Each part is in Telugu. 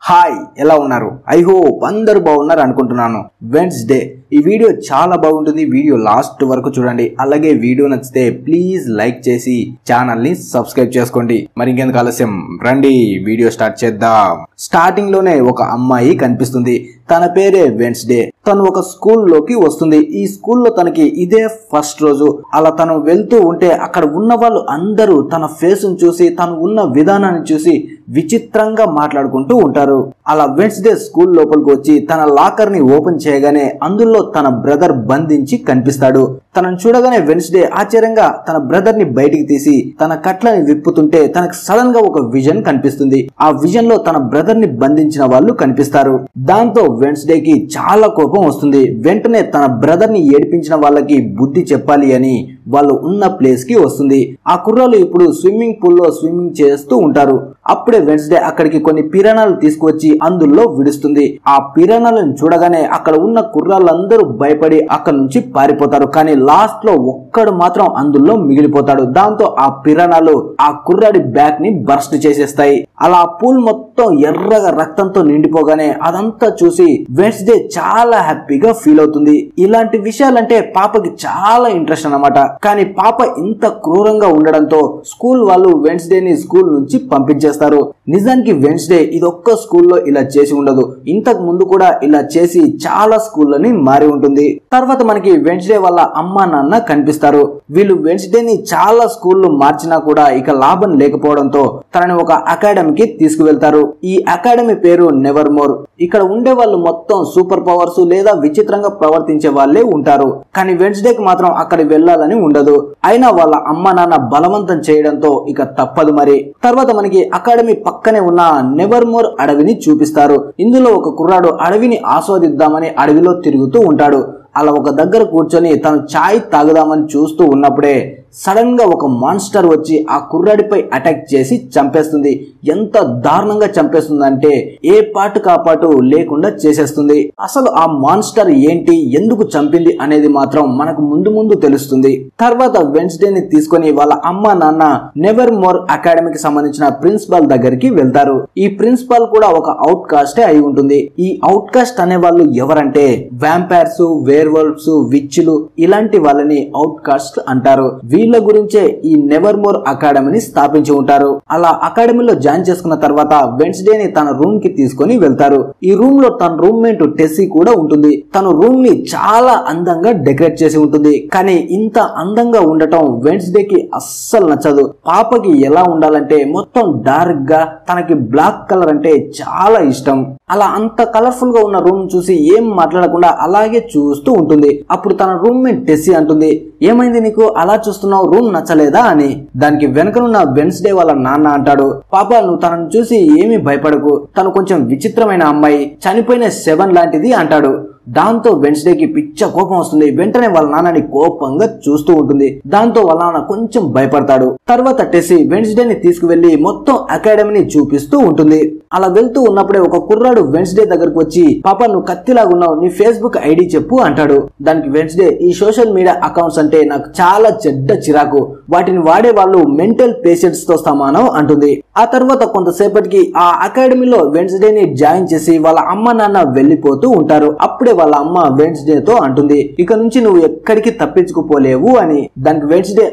హాయ్ ఎలా ఉన్నారు? ఐ హోప్ అందరూ బాగున్నారు అనుకుంటున్నాను. వెన్స్డే ఈ వీడియో చాలా బాగుంటుంది. వీడియో లాస్ట్ వరకు చూడండి. అలాగే వీడియో నచ్చితే ప్లీజ్ లైక్ చేసి ఛానల్ ని సబ్స్క్రైబ్ చేసుకోండి. మరి ఇంకెందుకు ఆలస్యం, రండి వీడియో స్టార్ట్ చేద్దాం. స్టార్టింగ్ లోనే ఒక అమ్మాయి కనిపిస్తుంది. తన పేరే వెన్స్డే. తను ఒక స్కూల్లోకి వస్తుంది. ఈ స్కూల్లో తనకి ఇదే ఫస్ట్ రోజు. అలా తను వెళ్తూ ఉంటే అక్కడ ఉన్న వాళ్ళు అందరూ తన ఫేస్ ను చూసి, తను ఉన్న విధానాన్ని చూసి విచిత్రంగా మాట్లాడుకుంటూ ఉంటారు. అలా వెన్స్డే స్కూల్ లోపలికి వచ్చి తన లాకర్ ని ఓపెన్ చేయగానే అందులో తన బ్రదర్ బంధించి కనిపిస్తాడు. తనను చూడగానే వెన్స్డే ఆశ్చర్యంగా తన బ్రదర్ ని బయటికి తీసి తన కట్లని విప్పుతుంటే తనకు సడన్ గా ఒక విజన్ కనిపిస్తుంది. ఆ విజన్ లో తన బ్రదర్ ని బంధించిన వాళ్ళు కనిపిస్తారు. దాంతో వెన్స్డే కి చాలా కోపం వస్తుంది. వెంటనే తన బ్రదర్ ని ఏడిపించిన వాళ్ళకి బుద్ధి చెప్పాలి అని వాళ్ళు ఉన్న ప్లేస్ కి వస్తుంది. ఆ కుర్రాళ్ళు ఇప్పుడు స్విమ్మింగ్ పూల్ లో స్విమ్మింగ్ చేస్తూ ఉంటారు. అప్పుడే వెన్స్డే అక్కడికి కొన్ని పిరానాలు తీసుకువచ్చి అందులో విడుస్తుంది. ఆ పిరానాలను చూడగానే అక్కడ ఉన్న కుర్రాళ్ళందరూ భయపడి అక్కడ నుంచి పారిపోతారు. కానీ లాస్ట్ లో ఒక్కడు మాత్రం అందులో మిగిలిపోతాడు. దాంతో ఆ పిరానాలు ఆ కుర్రాడి బ్యాక్ ని బర్స్ట్ చేసేస్తాయి. అలా ఆ పూల్ మొత్తం ఎర్రగా రక్తంతో నిండిపోగానే అదంతా చూసి వెన్స్డే చాలా హ్యాపీగా ఫీల్ అవుతుంది. ఇలాంటి విషయాలంటే పాపకి చాలా ఇంట్రెస్ట్ అన్నమాట. కానీ పాప ఇంత క్రూరంగా ఉండడంతో స్కూల్ వాళ్ళు వెన్స్డేని స్కూల్ నుంచి పంపించేస్తారు. నిజానికి వెన్స్డే ఇదొక్క స్కూల్లో ఇలా చేసి ఉండదు. ఇంతకు ముందు కూడా ఇలా చేసి చాలా స్కూళ్ళని మారి ఉంటుంది. తర్వాత మనకి వెన్స్డే వాళ్ళ అమ్మా నాన్న కనిపిస్తారు. వీళ్ళు వెన్స్డేని చాలా స్కూళ్ళు మార్చినా కూడా ఇక లాభం లేకపోవడంతో తనని ఒక అకాడమీకి తీసుకువెళ్తారు. ఈ అకాడమీ పేరు నెవర్ మోర్. ఇక్కడ ఉండే వాళ్ళు మొత్తం సూపర్ పవర్స్ లేదా విచిత్రంగా ప్రవర్తించే వాళ్ళే ఉంటారు. కానీ వెన్స్డేకి మాత్రం అక్కడికి వెళ్ళాలని ఉండదు. అయినా వాళ్ళ అమ్మ నాన్న బలవంతం చేయడంతో ఇక తప్పదు. మరి తర్వాత మనకి అకాడమీ పక్కనే ఉన్న నెవర్ మోర్ అడవిని చూపిస్తారు. ఇందులో ఒక కుర్రాడు అడవిని ఆస్వాదిద్దామని అడవిలో తిరుగుతూ ఉంటాడు. అలా ఒక దగ్గర కూర్చొని తను చాయ్ తాగుదామని చూస్తూ ఉన్నప్పుడే సడన్ గా ఒక మాన్స్టర్ వచ్చి ఆ కుర్రాడిపై అటాక్ చేసి చంపేస్తుంది. ఎంత దారుణంగా చంపేస్తుంది అంటే ఏ పాటు కాపాటు లేకుండా చేసేస్తుంది. అసలు ఆ మాన్స్టర్ ఏంటి, ఎందుకు చంపింది అనేది మాత్రం మనకు ముందు ముందు తెలుస్తుంది. తర్వాత వెన్స్డేని తీసుకొని వాళ్ళ అమ్మ నాన్న నెవర్ మోర్ అకాడమీకి సంబంధించిన ప్రిన్సిపాల్ దగ్గరికి వెళ్తారు. ఈ ప్రిన్సిపాల్ కూడా ఒక అవుట్ కాస్టే అయి ఉంటుంది. ఈ అవుట్ కాస్ట్ అనే వాళ్ళు ఎవరంటే వ్యాంపైర్స్, వేర్వల్ఫ్స్, విచ్చులు ఇలాంటి వాళ్ళని అవుట్ కాస్ట్ అంటారు. వీళ్ళ గురించే ఈ నెవర్ మోర్ అకాడమీని స్థాపించి ఉంటారు. అలా అకాడమీలో జాయిన్ చేసుకున్న తర్వాత వెన్స్డేని తన రూమ్ కి తీసుకొని వెళ్తారు. ఈ రూమ్ లో తన రూమ్మేట్ టెస్సీ కూడా ఉంటుంది. తన రూమ్ ని చాలా అందంగా డెకరేట్ చేసి ఉంటుంది. కానీ ఇంత అందంగా ఉండటం వెన్స్డేకి అస్సలు నచ్చదు. పాపకి ఎలా ఉండాలంటే మొత్తం డార్క్ గా, తనకి బ్లాక్ కలర్ అంటే చాలా ఇష్టం. అలా అంత కలర్ఫుల్ గా ఉన్న రూమ్ చూసి ఏం మాట్లాడకుండా అలాగే చూస్తూ ఉంటుంది. అప్పుడు తన రూమ్మేట్ టెస్సీ అంటుంది, ఏమైంది నీకు అలా చూస్తున్నావు, రూమ్ నచ్చలేదా అని. దానికి వెనకనున్న వెన్స్డే వాళ్ళ నాన్న అంటాడు, పాప నువ్వు తనను చూసి ఏమీ భయపడకు, తను కొంచెం విచిత్రమైన అమ్మాయి, చనిపోయిన శవం లాంటిది అంటాడు. దాంతో వెన్స్డేకి పిచ్చ కోపం వస్తుంది. వెంటనే వాళ్ళ నాన్నని కోపంగా చూస్తూ ఉంటుంది. దాంతో వాళ్ళ నాన్న కొంచెం భయపడతాడు. తర్వాత టెస్సీ వెన్స్డేని తీసుకువెళ్లి మొత్తం అకాడమీని చూపిస్తూ ఉంటుంది. అలా వెళ్తూ ఉన్నప్పుడే ఒక కుర్రాడు వెన్స్డే దగ్గరకు వచ్చి, పాప నువ్వు కత్తిలాగున్నావు, నీ ఫేస్బుక్ ఐడి చెప్పు అంటాడు. దానికి వెన్స్డే, ఈ సోషల్ మీడియా అకౌంట్స్ అంటే నాకు చాలా చెడ్డ చిరాకు, వాటిని వాడే వాళ్ళు మెంటల్ పేషెంట్స్ తో సమానం అంటుంది. ఆ తర్వాత కొంతసేపటికి ఆ అకాడమీలో వెన్స్డేని జాయిన్ చేసి వాళ్ళ అమ్మ నాన్న వెళ్లిపోతూ ఉంటారు. అప్పుడే వాళ్ళ అమ్మ వెన్స్డే తో అంటుంది, ఇక నుంచి నువ్వు ఎక్కడికి తప్పించుకుపోలేవు అని. దానికి వెన్స్డే,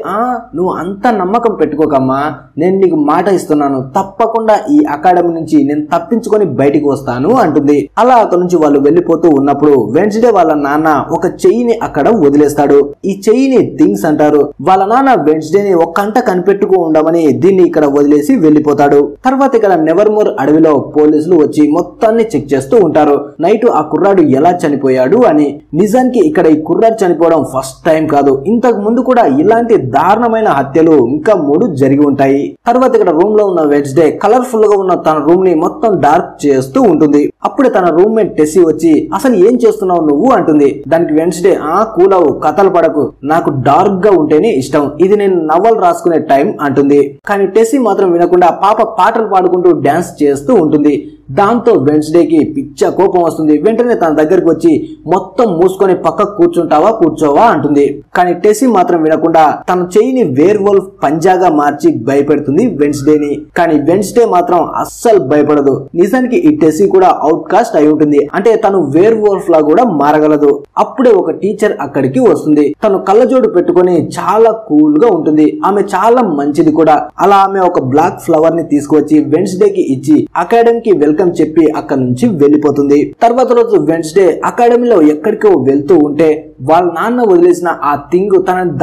నువ్వు అంత నమ్మకం పెట్టుకోకమ్మా, నేను నీకు మాట ఇస్తున్నాను, తప్పకుండా ఈ అకాడమీ నుంచి నేను తప్పించుకొని బయటికి వస్తాను అంటుంది. అలా అక్కడ నుంచి వాళ్ళు వెళ్లిపోతూ ఉన్నప్పుడు వెన్స్డే వాళ్ళ నాన్న ఒక చెయ్యిని అక్కడ వదిలేస్తాడు. ఈ చెయ్యిని థింగ్స్ అంటారు. వాళ్ళ నాన్న వెన్స్డేని ఒక కంట కనిపెట్టుకు ఉండమని దీన్ని ఇక్కడ వదిలేసి వెళ్లిపోతాడు. తర్వాత ఇక్కడ నెవర్ మోర్ అడవిలో పోలీసులు వచ్చి మొత్తాన్ని చెక్ చేస్తూ ఉంటారు. నైట్ ఆ కుర్రాడు ఎలా చనిపోయాడు అని. నిజానికి ఇక్కడ ఈ కుర్రాడు చనిపోవడం ఫస్ట్ టైం కాదు. ఇంతకు ముందు కూడా ఇలాంటి దారుణమైన హత్యలు ఇంకా 3 జరిగి ఉంటాయి. తర్వాత ఇక్కడ రూమ్ లో ఉన్న వెన్స్డే కలర్ఫుల్ గా ఉన్న తన రూమ్ ని మొత్తం డార్క్ చేస్తూ ఉంటుంది. అప్పుడే తన రూమ్మేట్ టెస్సీ వచ్చి, అసలు ఏం చేస్తున్నావు నువ్వు అంటుంది. దానికి వెన్స్డే, కూల్ అవ్వు, కథలు పడకు, నాకు డార్క్ గా ఉంటేనే ఇష్టం, ఇది నేను నవల్ రాసుకునే టైం అంటుంది. కానీ టెస్సీ మాత్రం వినకుండా పాప పాటలు పాడుకుంటూ డాన్స్ చేస్తూ ఉంటుంది. దాంతో వెన్స్డేకి పిచ్చ కోపం వస్తుంది. వెంటనే తన దగ్గరికి వచ్చి మొత్తం మూసుకొని పక్కకు కూర్చోవా అంటుంది. కానీ టెస్సీ మాత్రం వినకుండా తన చెయ్యిని వేర్ వోల్ఫ్ పంజాగా మార్చి భయపెడుతుంది వెన్స్డేని. కానీ వెన్స్డే మాత్రం అస్సలు భయపడదు. నిజానికి ఈ టెస్సీ కూడా అవుట్ కాస్ట్ అయి ఉంటుంది, అంటే తను వేర్ వోల్ఫ్ లా కూడా మారగలదు. అప్పుడే ఒక టీచర్ అక్కడికి వస్తుంది. తను కళ్ళజోడు పెట్టుకుని చాలా కూల్ గా ఉంటుంది. ఆమె చాలా మంచిది కూడా. అలా ఆమె ఒక బ్లాక్ ఫ్లవర్ ని తీసుకువచ్చి వెన్స్డేకి ఇచ్చి అకాడమీకి వెల్కమ్ చెప్పి అక్కడ నుంచి వెళ్లిపోతుంది. తర్వాత రోజు వెన్స్డే అకాడమీలో ఎక్కడికో వెళ్తూ ఉంటే వాళ్ళ నాన్న వదిలేసిన ఆ థింగ్ తనని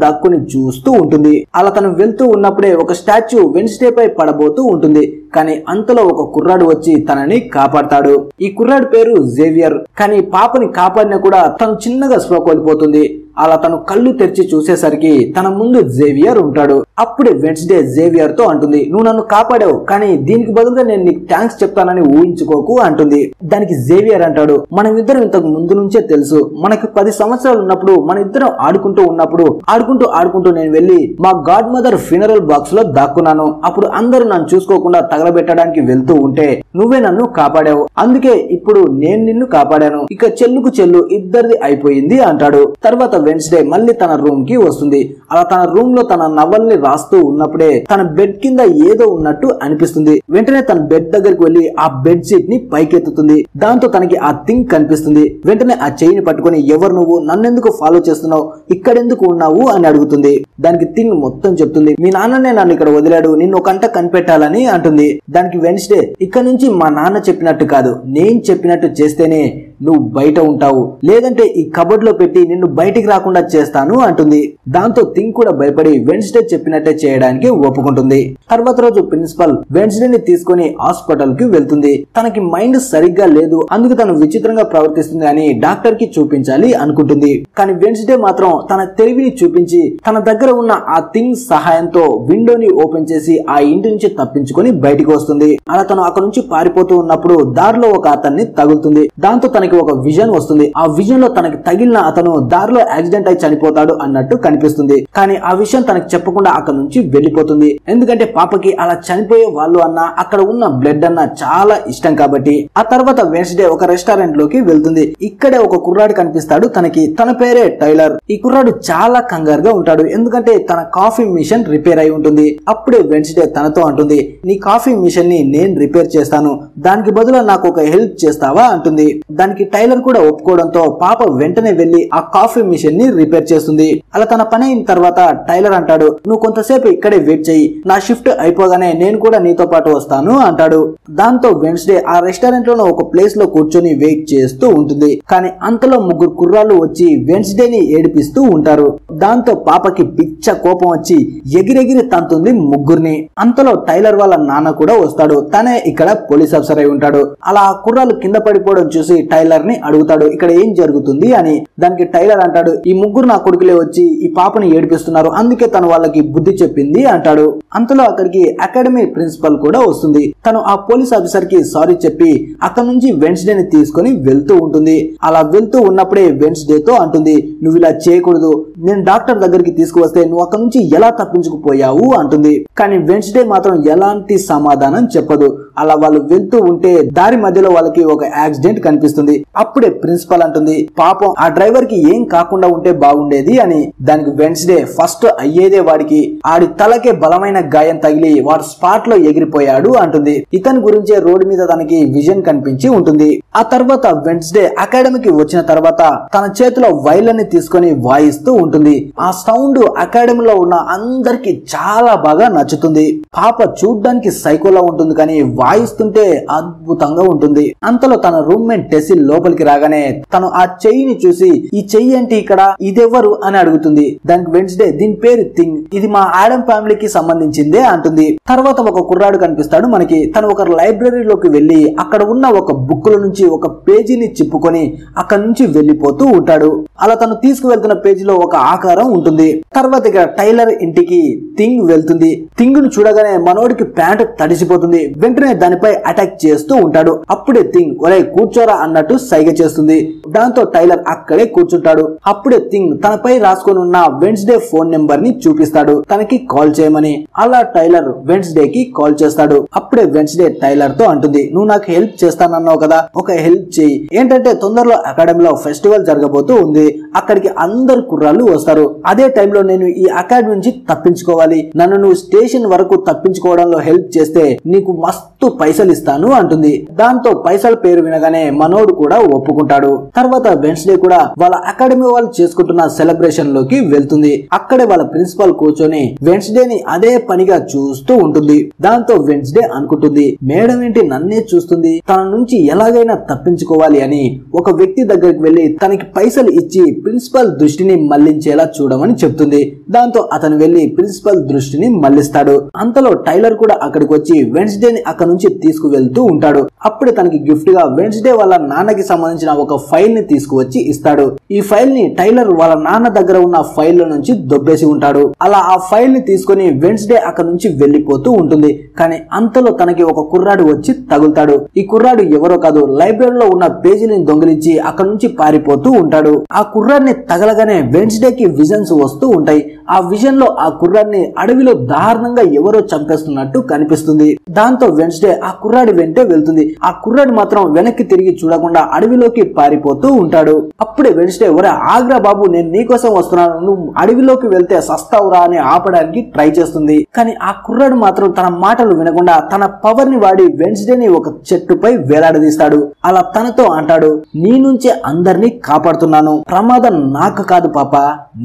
దాక్కుని చూస్తూ ఉంటుంది. అలా తను వెళ్తూ ఉన్నప్పుడే ఒక స్టాచ్యూ వెన్స్డే పై పడబోతూ ఉంటుంది. కానీ అంతలో ఒక కుర్రాడు వచ్చి తనని కాపాడతాడు. ఈ కుర్రాడు పేరు జేవియర్. కానీ పాపని కాపాడినా కూడా తను చిన్నగా స్పృహ కోల్పోతుంది. అలా తను కళ్ళు తెరిచి చూసేసరికి తన ముందు జేవియర్ ఉంటాడు. అప్పుడే వెన్స్డే జేవియర్ తో అంటుంది, నువ్వు నన్ను కాపాడావు, కానీ దీనికి బదులుగా నేను నీకు థ్యాంక్స్ చెప్తానని ఊహించుకోకు అంటుంది. దానికి జేవియర్ అంటాడు, మనం ఇద్దరం ఇంతకు ముందు నుంచే తెలుసు. మనకి 10 సంవత్సరాలు ఉన్నప్పుడు మన ఇద్దరం ఆడుకుంటూ నేను వెళ్లి మా గాడ్ మదర్ ఫ్యూనరల్ బాక్స్ లో దాక్కున్నాను. అప్పుడు అందరూ నన్ను చూసుకోకుండా తగలబెట్టడానికి వెళ్తూ ఉంటే నువ్వే నన్ను కాపాడావు. అందుకే ఇప్పుడు నేను నిన్ను కాపాడాను. ఇక చెల్లుకు చెల్లు ఇద్దరిది అయిపోయింది అంటాడు. తర్వాత వెన్స్డే మళ్ళీ తన రూమ్ కి వస్తుంది. అలా తన రూమ్ లో తన నవల్ని రాస్తూ ఉన్నప్పుడే తన బెడ్ కింద ఏదో ఉన్నట్టు అనిపిస్తుంది. వెంటనే తన బెడ్ దగ్గరికి వెళ్లి ఆ బెడ్ షీట్ ని పైకెత్తుతుంది. దాంతో తనకి ఆ థింగ్ కనిపిస్తుంది. వెంటనే ఆ చెయ్యిని పట్టుకుని, ఎవరు నువ్వు, నన్నెందుకు ఫాలో చేస్తున్నావు, ఇక్కడెందుకు ఉన్నావు అని అడుగుతుంది. దానికి థింగ్ మొత్తం చెప్తుంది. మీ నాన్ననే నన్ను ఇక్కడ వదిలాడు, నిన్ను ఒక కంట కనిపెట్టాలని అంటుంది. దానికి వెన్స్డే, ఇక్కడ నుంచి మా నాన్న చెప్పినట్టు కాదు, నేను చెప్పినట్టు చేస్తేనే నువ్వు బయట ఉంటావు, లేదంటే ఈ కబోర్డ్ లో పెట్టి నిన్ను బయటికి రాకుండా చేస్తాను అంటుంది. దాంతో థింగ్ కూడా భయపడి వెన్స్డే చెప్పినట్టే చేయడానికి ఒప్పుకుంటుంది. తర్వాత రోజు ప్రిన్సిపల్ వెన్స్డేని తీసుకుని హాస్పిటల్ కి వెళ్తుంది. తనకి మైండ్ సరిగ్గా లేదు, అందుకు తను విచిత్రంగా ప్రవర్తిస్తుంది అని డాక్టర్ కి చూపించాలి అనుకుంటుంది. కానీ వెన్స్డే మాత్రం తన తెలివిని చూపించి తన దగ్గర ఉన్న ఆ థింగ్ సహాయంతో విండోని ఓపెన్ చేసి ఆ ఇంటి నుంచి తప్పించుకొని బయటికి వస్తుంది. అలా తను అక్కడ నుంచి పారిపోతూ ఉన్నప్పుడు దారిలో ఒక అతన్ని తగులుతుంది. దాంతో తనకి ఒక విజన్ వస్తుంది. ఆ విజన్ లో తనకి తగిలిన అతను దారిలో యాక్సిడెంట్ అయి చనిపోతాడు అన్నట్టు కనిపిస్తుంది. కానీ ఆ విషయం తనకి చెప్పకుండా అక్కడ నుంచి వెళ్లిపోతుంది. ఎందుకంటే పాపకి అలా చనిపోయే వాళ్ళు అన్నా అక్కడ ఉన్న బ్లడ్ అన్నా చాలా ఇష్టం కాబట్టి. ఆ తర్వాత వెన్స్డే ఒక రెస్టారెంట్ లోకి వెళ్తుంది. ఇక్కడే ఒక కుర్రాడు కనిపిస్తాడు తనకి. తన పేరే టైలర్. ఈ కుర్రాడు చాలా కంగారుగా ఉంటాడు, ఎందుకంటే తన కాఫీ మిషన్ రిపేర్ అయి ఉంటుంది. అప్పుడే వెన్స్డే తనతో అంటుంది, నీ కాఫీ మిషన్ ని నేను రిపేర్ చేస్తాను, దానికి బదులు నాకు ఒక హెల్ప్ చేస్తావా అంటుంది. దానికి టైలర్ కూడా ఒప్పుకోవడంతో పాప వెంటనే వెళ్లి ఆ కాఫీ మిషన్ ని రిపేర్ చేస్తుంది. అలా తన పని అయిన తర్వాత టైలర్ అంటాడు, నువ్వు కొంతసేపు ఇక్కడే వెయిట్ చెయ్యి, నా షిఫ్ట్ అయిపోగానే నేను కూడా నీతో పాటు వస్తాను అంటాడు. దాంతో వెన్స్డే ఆ రెస్టారెంట్ లో ఒక ప్లేస్ లో కూర్చొని వెయిట్ చేస్తూ ఉంటుంది. కానీ అంతలో 3 కుర్రాళ్ళు వచ్చి వెన్స్డేని ఏడిపిస్తూ ఉంటారు. దాంతో పాపకి పిచ్చ కోపం వచ్చి ఎగిరెగిరి తంతుంది 3 అంతలో టైలర్ వాళ్ళ నాన్న కూడా వస్తాడు. తనే ఇక్కడ పోలీస్ ఆఫీసర్ అయి ఉంటాడు. అలా ఆ కుర్రాళ్ళు కింద పడిపోవడం చూసి టైలర్ ని అడుగుతాడు, ఇక్కడ ఏం జరుగుతుంది అని. దానికి టైలర్ అంటాడు, ఈ 3 నా కొడుకులే వచ్చి ఈ పాపని ఏడిపిస్తున్నారు, అందుకే తను వాళ్ళకి బుద్ధి చెప్పింది అంటాడు. అంతలో అక్కడికి అకాడమీ ప్రిన్సిపల్ కూడా వస్తుంది. తను ఆ పోలీస్ ఆఫీసర్ కి సారీ చెప్పి అక్కడ నుంచి వెన్స్డేని తీసుకుని వెళ్తూ ఉంటుంది. అలా వెళ్తూ ఉన్నప్పుడే వెన్స్డేతో అంటుంది, నువ్వు ఇలా చేయకూడదు, నేను డాక్టర్ దగ్గరికి తీసుకువస్తే నువ్వు అక్కడ నుంచి ఎలా తప్పించుకుపోయావు అంటుంది. కానీ వెన్స్డే మాత్రం ఎలాంటి సమాధానం చెప్పదు. అలా వాళ్ళు వెళ్తూ ఉంటే దారి మధ్యలో వాళ్ళకి ఒక యాక్సిడెంట్ కనిపిస్తుంది. అప్పుడే ప్రిన్సిపల్ అంటుంది, పాపం ఆ డ్రైవర్ కి ఏం కాకుండా ఉంటే బాగుండేది అని. దానికి వెన్స్డే, ఫస్ట్ అయ్యేదే వాడికి, ఆడి తలకే బలమైన గాయం తగిలి వాడు స్పాట్ లో ఎగిరిపోయాడు అంటుంది. ఇతని గురించే రోడ్డు మీద తనకి విజన్ కనిపించి ఉంటుంది. ఆ తర్వాత వెన్స్డే అకాడమీకి వచ్చిన తర్వాత తన చేతిలో వైలన్ ని తీసుకొని వాయిస్తూ ఉంటుంది. ఆ సౌండ్ అకాడమీలో ఉన్న అందరికి చాలా బాగా నచ్చుతుంది. పాప చూడ్డానికి సైకోలా ఉంటుంది, కానీ వాయిస్తుంటే అద్భుతంగా ఉంటుంది. అంతలో తన రూమ్మేట్ టెస్సీ లోపలికి రాగానే తను ఆ చెయ్యిని చూసి, ఈ చెయ్యి ఏంటి ఇక్కడ, ఇదెవ్వరు అని అడుగుతుంది. దానికి వెన్స్డే, దీని పేరు థింగ్, ఇది మా ఆడమ్ ఫ్యామిలీకి సంబంధించిందే అంటుంది. తర్వాత ఒక కుర్రాడు కనిపిస్తాడు మనకి. తను ఒక లైబ్రరీలోకి వెళ్లి అక్కడ ఉన్న ఒక బుక్ లో నుంచి ఒక పేజీని చిప్పుకొని అక్కడ నుంచి వెళ్లిపోతూ ఉంటాడు. అలా తను తీసుకువెళ్తున్న పేజీలో ఒక ఆకారం ఉంటుంది. తర్వాత ఇక టైలర్ ఇంటికి థింగ్ వెళ్తుంది. థింగ్ ను చూడగానే మనోడికి ప్యాంట్ తడిసిపోతుంది. వెంటనే దానిపై అటాక్ చేస్తూ ఉంటాడు. అప్పుడే థింగ్, ఒరే కూర్చోరా అన్నట్టు సైగ చేస్తుంది. దాంతో టైలర్ అక్కడే కూర్చుంటాడు. అప్పుడే థింగ్ తనపై రాసుకొని ఉన్న వెన్స్డే ఫోన్ నెంబర్ ని చూపిస్తాడు తనకి కాల్ చేయమని. అలా టైలర్ వెన్స్డే కి కాల్ చేస్తాడు. అప్పుడే వెన్స్డే టైలర్ తో అంటుంది, నువ్వు నాకు హెల్ప్ చేస్తానన్నావు కదా, ఒక హెల్ప్ చేయి. ఏంటంటే తొందరలో అకాడమీలో ఫెస్టివల్ జరగబోతూ ఉంది, అక్కడికి అందరు కుర్రాళ్ళు వస్తారు. అదే టైంలో నేను ఈ అకాడమీ నుంచి తప్పించుకోవాలి. నన్ను నువ్వు స్టేషన్ వరకు తప్పించుకోవడంలో హెల్ప్ చేస్తే నీకు మస్తు పైసలు ఇస్తాను అంటుంది. దాంతో పైసల పేరు వినగానే మనోడు కూడా ఒప్పుకుంటాడు. తర్వాత వెన్స్డే కూడా వాళ్ళ అకాడమీ వాళ్ళు చేసుకుంటున్న సెలబ్రేషన్ లోకి వెళ్తుంది. అక్కడే వాళ్ళ ప్రిన్సిపల్ కూర్చొని వెన్స్డేని అదే పనిగా చూస్తూ ఉంటుంది. దాంతో వెన్స్డే అనుకుంటుంది, మేడం ఏంటి నన్నే చూస్తుంది, తన నుంచి ఎలాగైనా తప్పించుకోవాలి అని ఒక వ్యక్తి దగ్గరికి వెళ్లి తనకి పైసలు ఇచ్చి ప్రిన్సిపల్ దృష్టిని మళ్లించేలా చూడమని చెప్తుంది. దాంతో అతను వెళ్లి ప్రిన్సిపల్ దృష్టిని మళ్లిస్తాడు. అంతలో టైలర్ కూడా అక్కడికి వచ్చి వెన్స్డేని అక్కడ నుంచి తీసుకువెళ్తూ ఉంటాడు. అప్పుడే తనకి గిఫ్ట్ గా వెన్స్డే వాళ్ళ నాన్నకి సంబంధించిన ఒక ఫైల్ ని తీసుకువచ్చి ఇస్తాడు. ఈ ఫైల్ ని టైలర్ వాళ్ళ నాన్న దగ్గర ఉన్న ఫైల్ లో నుంచి దొబ్బేసి ఉంటాడు. అలా ఆ ఫైల్ ని తీసుకుని వెన్స్డే అక్కడ నుంచి వెళ్లిపోతూ ఉంటుంది. కానీ అంతలో తనకి ఒక కుర్రాడు వచ్చి తగులుతాడు. ఈ కుర్రాడు ఎవరో కాదు, లైబ్రరీలో ఉన్న పేజీని దొంగిలించి అక్కడ నుంచి పారిపోతూ ఉంటాడు. ఆ కుర్రాడిని తగలగానే వెన్స్డేకి విజన్స్ వస్తూ ఉంటాయి. ఆ విజన్ లో ఆ కుర్రాడిని అడవిలో దారుణంగా ఎవరో చంపేస్తున్నట్టు కనిపిస్తుంది. దాంతో వెన్స్డే ఆ కుర్రాడి వెంటే వెళ్తుంది. ఆ కుర్రాడు మాత్రం వెనక్కి తిరిగి చూడకుండా అడవిలోకి పారిపోతూ ఉంటాడు. అప్పుడే వెన్స్డే, ఒరే ఆగ్రా బాబు, నేను నీకోసం వస్తున్నాను, నువ్వు అడవిలోకి వెళ్తే సస్తావురా అని ఆపడానికి ట్రై చేస్తుంది. కానీ ఆ కుర్రాడు మాత్రం తన మాటలు వినకుండా తన పవర్ ని వాడి వెన్స్డేని ఒక చెట్టుపై వేలాడదీస్తాడు. అలా తనతో అంటాడు, నీ నుంచే అందరినీ కాపాడుతున్నాను, ప్రమాదం నాకు కాదు పాప,